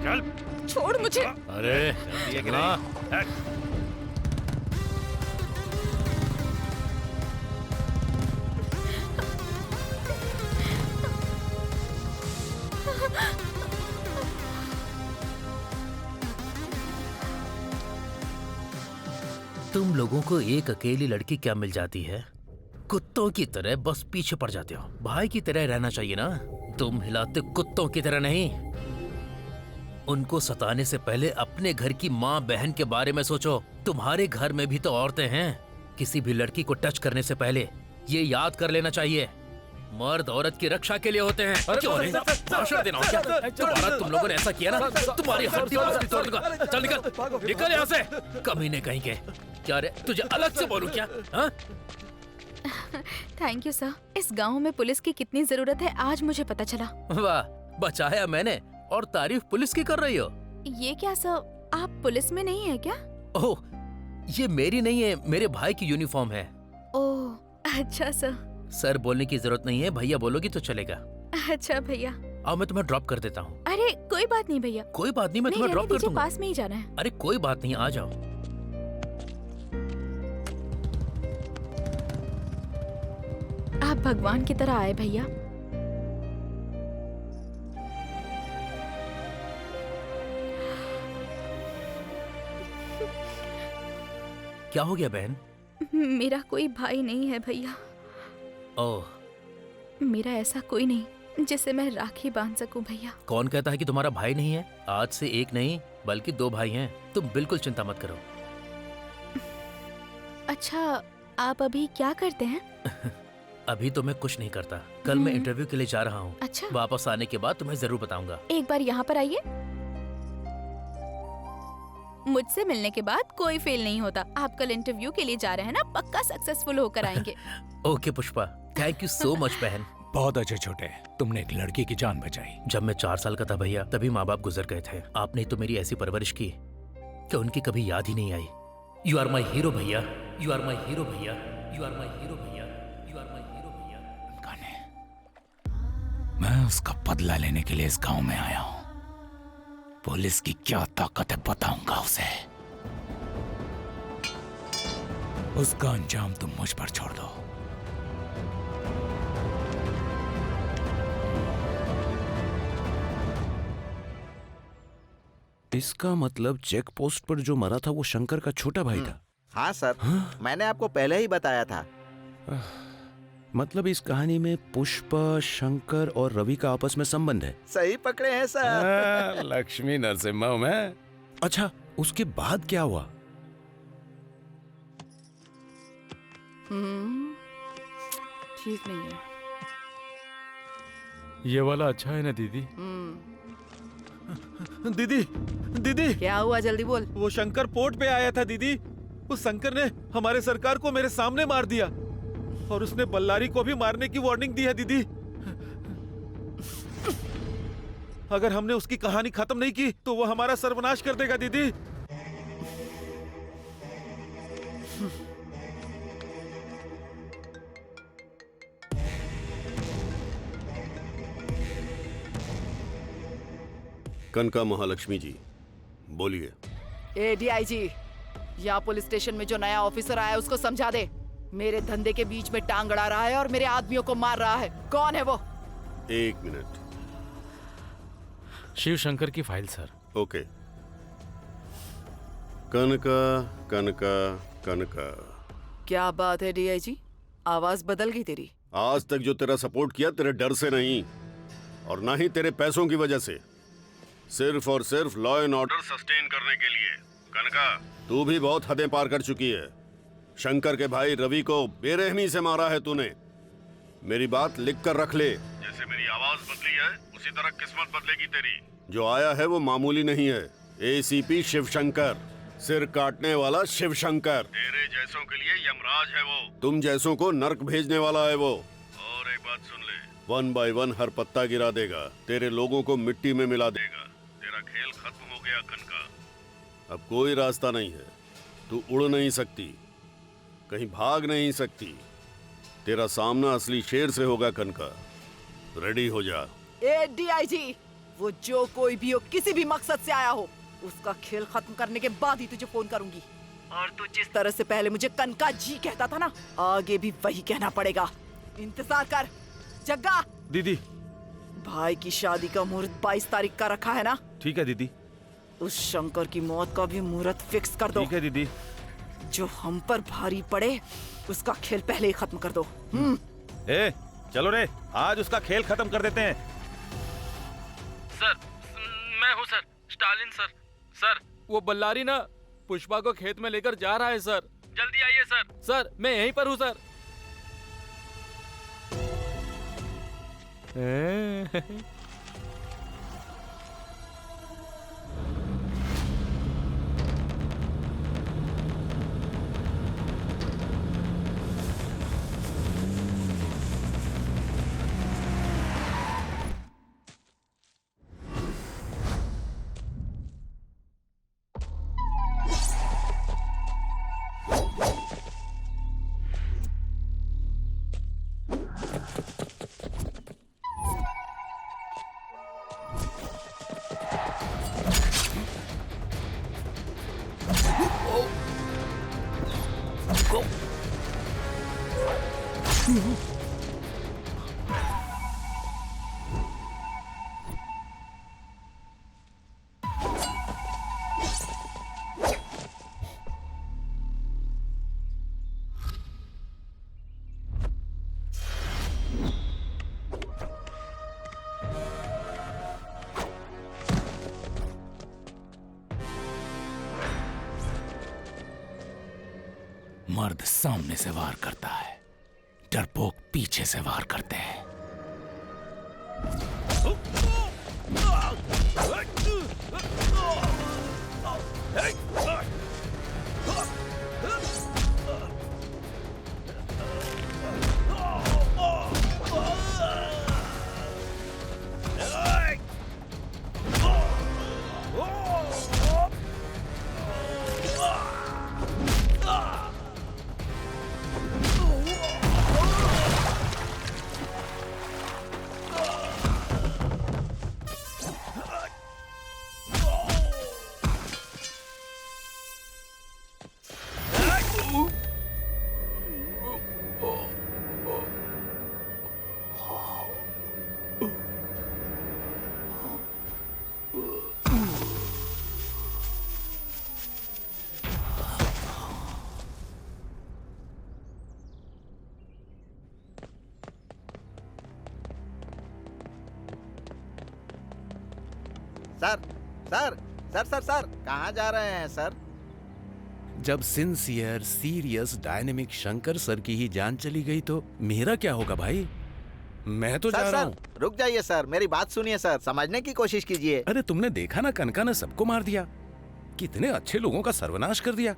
चल छोड़ मुझे। अरे तुम लोगों को एक अकेली लड़की क्या मिल जाती है? कुत्तों की तरह बस पीछे पड़ जाते हो। भाई की तरह रहना चाहिए ना। तुम हिलाते कुत्तों की तरह नहीं। उनको सताने से पहले अपने घर की माँ बहन के बारे में सोचो। तुम्हारे घर में भी तो औरतें हैं। किसी भी लड़की को टच करने से पहले ये याद कर लेना चाहिए। मर्द औरत की रक्षा के लिए होते हैं। क्यों नहीं? भाषण देना हो क्या? दोबारा तुम लोगों ने ऐसा किया ना, तुम्हारी हड्डी वापस तोड़ दूंगा। चल निकल, निकल यहाँ से। कमीने कहीं के। क्या रे, तुझे अलग से बोलूं क्या? हाँ? Thank you sir. इस गांव में पुलिस की कितनी जरूरत है आज मुझे पता चला। वाह, बचाया मैंने और तारीफ पुलिस की कर रही हो। ये क्या सर, आप पुलिस में नहीं है क्या? ओह, ये मेरी नहीं है, मेरे भाई की यूनिफॉर्म है। ओह अच्छा सर। सर बोलने की जरूरत नहीं है, भैया बोलोगी तो चलेगा। अच्छा भैया। आओ मैं तुम्हें ड्रॉप कर देता हूँ। अरे कोई बात नहीं भैया। कोई बात नहीं, मैं तुम्हें ड्रॉप कर दूंगा। पास में ही जाना है। अरे कोई बात नहीं, आ जाओ। आप भगवान की तरह आए भैया। क्या हो गया बहन? मेरा कोई भाई नहीं है भैया। ओह, मेरा ऐसा कोई नहीं जिसे मैं राखी बांध सकूं भैया। कौन कहता है कि तुम्हारा भाई नहीं है? आज से एक नहीं बल्कि 2 भाई हैं। तुम बिल्कुल चिंता मत करो। अच्छा, आप अभी क्या करते हैं? अभी तो मैं कुछ नहीं करता। कल मैं इंटरव्यू के लिए जा रहा हूँ। अच्छा। वापस आने के बाद तुम्हें जरूर बताऊंगा। एक बार यहाँ पर आइए। मुझसे मिलने के बाद कोई फेल नहीं होता। आप कल इंटरव्यू के लिए जा रहे हैं ना, पक्का सक्सेसफुल होकर आएंगे। Okay Pushpa, thank you so much बहन। बहुत अच्छे छोटे, तुमने एक लड़की की जान बचाई। जब मैं 4 साल का था भैया, तभी माँ बाप गुजर गए थे। आपने तो मेरी ऐसी परवरिश की कि उनकी कभी याद ही नहीं आई। यू आर माई हीरो भैया, यू आर माई हीरो भैया, यू आर माई हीरो भैया, यू आर माई हीरो भैया। मैं उसका बदला लेने के लिए इस गांव में आया हूँ। पुलिस की क्या ताकत है बताऊंगा उसे। उसका अंजाम तुम मुझ पर छोड़ दो। इसका मतलब चेक पोस्ट पर जो मरा था वो शंकर का छोटा भाई था। हाँ सर, मैंने आपको पहले ही बताया था। मतलब इस कहानी में पुष्पा, शंकर और रवि का आपस में संबंध है। सही पकड़े हैं सर। लक्ष्मी नरसिम्हा मैं। अच्छा, उसके बाद क्या हुआ? ठीक नहीं है। ये वाला अच्छा है ना दीदी? दीदी, दीदी क्या हुआ, जल्दी बोल। वो शंकर पोर्ट पे आया था दीदी। उस शंकर ने हमारे सरकार को मेरे सामने मार दिया और उसने बल्लारी को भी मारने की वार्निंग दी है दीदी। अगर हमने उसकी कहानी खत्म नहीं की तो वो हमारा सर्वनाश कर देगा दीदी। कनका महालक्ष्मी जी, बोलिए। ए डीआईजी, यहाँ पुलिस स्टेशन में जो नया ऑफिसर आया है उसको समझा दे। मेरे धंधे के बीच में टांग अड़ा रहा है और मेरे आदमियों को मार रहा है। कौन है वो? 1 मिनट। शिव शंकर की फाइल सर। ओके। कनका, कनका, कनका। क्या बात है डीआईजी, आवाज बदल गई तेरी। आज तक जो तेरा सपोर्ट किया तेरे डर से नहीं और ना ही तेरे पैसों की वजह से, सिर्फ और सिर्फ लॉ एंड ऑर्डर सस्टेन करने के लिए। कनका, तू भी बहुत हदें पार कर चुकी है। शंकर के भाई रवि को बेरहमी से मारा है तूने। मेरी बात लिख कर रख ले। जैसे मेरी आवाज बदली है उसी तरह किस्मत बदलेगी तेरी। जो आया है वो मामूली नहीं है। एसीपी शिव शंकर, सिर काटने वाला शिव शंकर। तेरे जैसों के लिए यमराज है वो। तुम जैसों को नर्क भेजने वाला है वो। और एक बात सुन ले, 1 बाय 1 हर पत्ता गिरा देगा, तेरे लोगों को मिट्टी में मिला देगा। तेरा खेल खत्म हो गया कनका। अब कोई रास्ता नहीं है। तू उड़ नहीं सकती, कहीं भाग नहीं सकती। तेरा सामना असली शेर से होगा कनका। रेडी हो जा। ए डीआईजी, वो जो कोई भी हो, किसी भी मकसद से आया हो, उसका खेल खत्म करने के बाद ही तुझे फोन करूंगी। और तू जिस तरह से पहले मुझे कनका जी कहता था ना, आगे भी वही कहना पड़ेगा। इंतजार कर। जग्गा। दीदी, भाई की शादी का मुहूर्त 22 तारीख का रखा है ना? ठीक है दीदी। उस शंकर की मौत का भी मुहूर्त फिक्स कर दो। ठीक है दीदी। जो हम पर भारी पड़े उसका खेल पहले ही खत्म कर दो। ए, चलो रे, आज उसका खेल खत्म कर देते हैं। सर, मैं हूँ सर, स्टालिन सर। सर, वो बल्लारी ना पुष्पा को खेत में लेकर जा रहा है सर। जल्दी आइए सर। सर, मैं यहीं पर हूँ सर। मर्द सामने से वार करता है, डरपोक पीछे से वार करते हैं। Sir sir sir sir sir कहाँ जा रहे हैं सर? जब sincere serious dynamic Shankar sir की ही जान चली गई तो मेरा क्या होगा भाई? मैं तो जा रहा हूँ। रुक जाइए सर, मेरी बात सुनिए सर, समझने की कोशिश कीजिए। अरे तुमने देखा ना, कनका ने सबको मार दिया, कितने अच्छे लोगों का सर्वनाश कर दिया।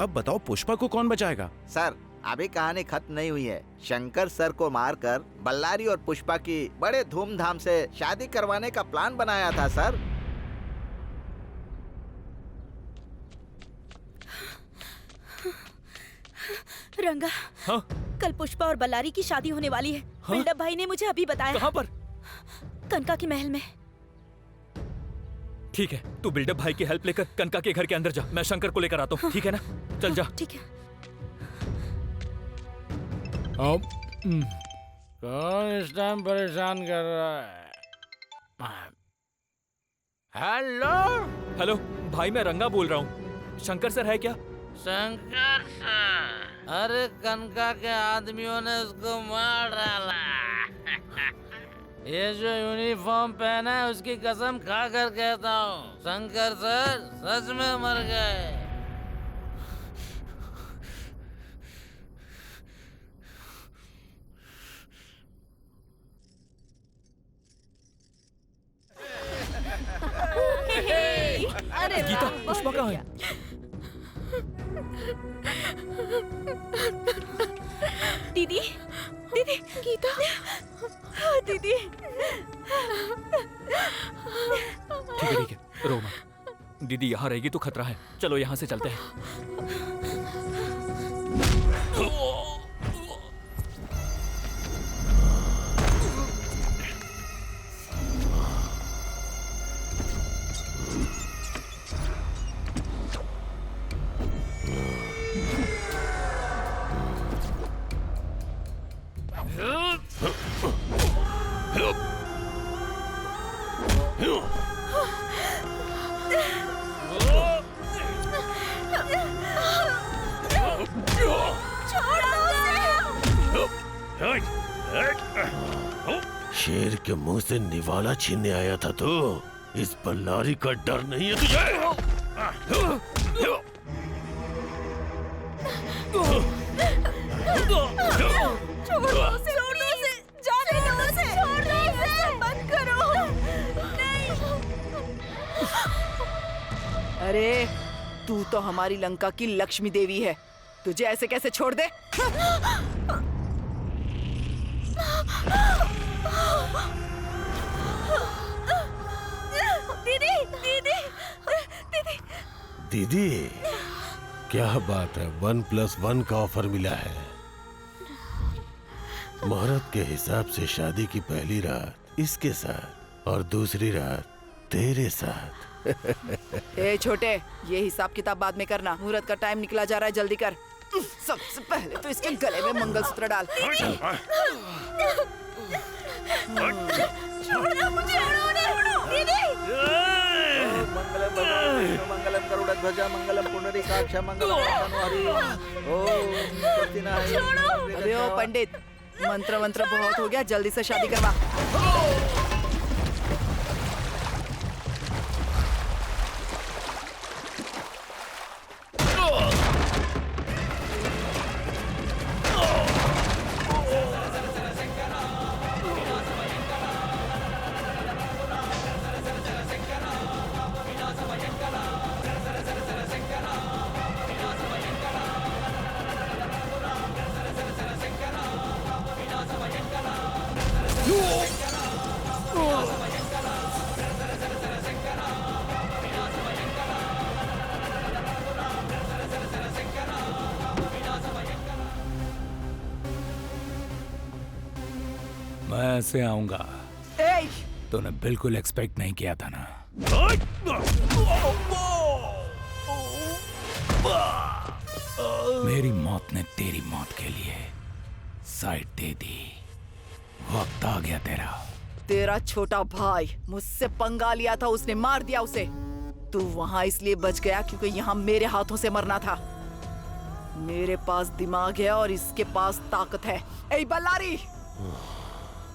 अब बताओ पुष्पा को कौन बचाएगा? सर अभी कहानी खत्म नहीं हुई है। शंकर सर को मारकर बल्लारी और पुष्पा की बड़े धूमधाम से शादी करवाने का प्लान बनाया था सर। रंगा, हाँ? कल पुष्पा और बल्लारी की शादी होने वाली है। हाँ? बिल्डअप भाई ने मुझे अभी बताया। कहाँ पर? कनका के महल में। ठीक है, तू बिल्डअप भाई की हेल्प लेकर कनका के घर के अंदर जा, मैं शंकर को लेकर आता हूँ। ठीक है ना? चल जा। ठीक है। कौन इस टाइम परेशान कर रहा है? हेलो हेलो भाई, मैं रंगा बोल रहा हूँ। शंकर सर है क्या? शंकर सर, अरे कनका के आदमियों ने उसको मार डाला। ये जो यूनिफॉर्म पहना है उसकी कसम खा कर कहता हूँ, शंकर सर सच में मर गए। अरे गीता, पुष्पा कहाँ है? दीदी, दीदी, गीता, दीदी। ठीक है, रो मत। दीदी यहाँ रहेगी तो खतरा है। चलो यहाँ से चलते हैं। शेर के मुंह से निवाला छीनने आया था तू। इस बल्लारी का डर नहीं है तुझे? छोड़ दो उसे, जाने दो उसे। तो हमारी लंका की लक्ष्मी देवी है, तुझे ऐसे कैसे छोड़ दे? दीदी दीदी दीदी दीदी, क्या बात है, 1+1 का ऑफर मिला है। मुहूर्त के हिसाब से शादी की पहली रात इसके साथ और दूसरी रात तेरे साथ। ए छोटे, ये हिसाब किताब बाद में करना, मुहूर्त का टाइम निकला जा रहा है, जल्दी कर। सबसे पहले तो इसके गले में मंगलसूत्र डाल। छोड़ो मुझे, दीदी। मंगलम गरुड़ध्वजा मंगलम पुंडरीकाक्ष मंगलम हरि। अबे ओ पंडित, मंत्र बहुत हो गया, जल्दी से शादी करवा। मैं ऐसे आऊंगा तूने बिल्कुल एक्सपेक्ट नहीं किया था ना। मेरी मौत ने तेरी मौत के लिए साइड दे दी, वक्त आ गया तेरा। तेरा छोटा भाई मुझसे पंगा लिया था, उसने मार दिया उसे। तू वहां इसलिए बच गया क्योंकि यहाँ मेरे हाथों से मरना था। मेरे पास दिमाग है और इसके पास ताकत है। ए बल्लारी,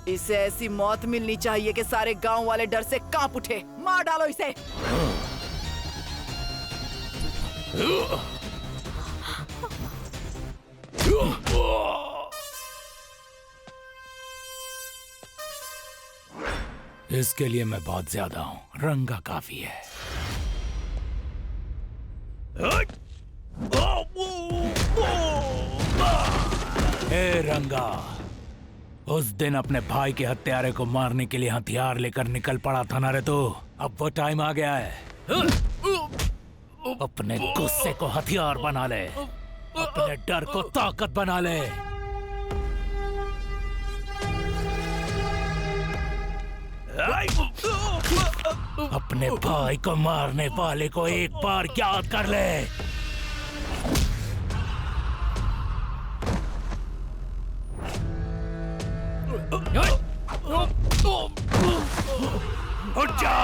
इसे ऐसी मौत मिलनी चाहिए कि सारे गांव वाले डर से कांप उठे। मार डालो इसे। इसके लिए मैं बहुत ज्यादा हूं, रंगा काफी है। ए रंगा, उस दिन अपने भाई के हत्यारे को मारने के लिए हथियार लेकर निकल पड़ा था ना रे तू। अब वो टाइम आ गया है, अपने गुस्से को हथियार बना ले, अपने डर को ताकत बना ले। अपने भाई को मारने वाले को एक बार याद कर ले। उठ जा।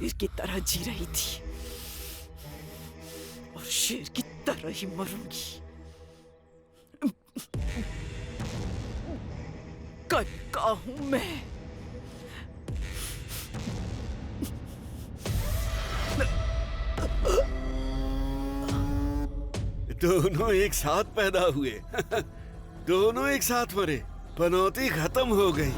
शेर की तरह जी रही थी और शेर की तरह ही मरूंगी। कनका हूं मैं। दोनों एक साथ पैदा हुए दोनों एक साथ मरे, पनौती खत्म हो गई।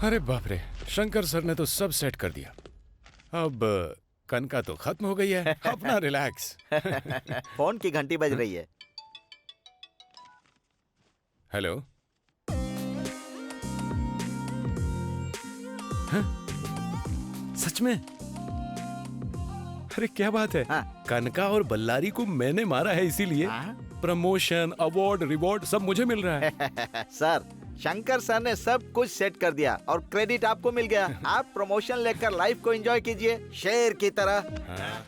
अरे बाप रे, शंकर सर ने तो सब सेट कर दिया। अब कनका तो खत्म हो गई है, अपना रिलैक्स। फोन की घंटी बज रही है। हेलो। हाँ? सच में? अरे क्या बात है। हाँ। कनका और बल्लारी को मैंने मारा है, इसीलिए प्रमोशन, अवार्ड, रिवॉर्ड सब मुझे मिल रहा है। सर, शंकर सर ने सब कुछ सेट कर दिया और क्रेडिट आपको मिल गया। आप प्रमोशन लेकर लाइफ को एंजॉय कीजिए शेर की तरह। हाँ।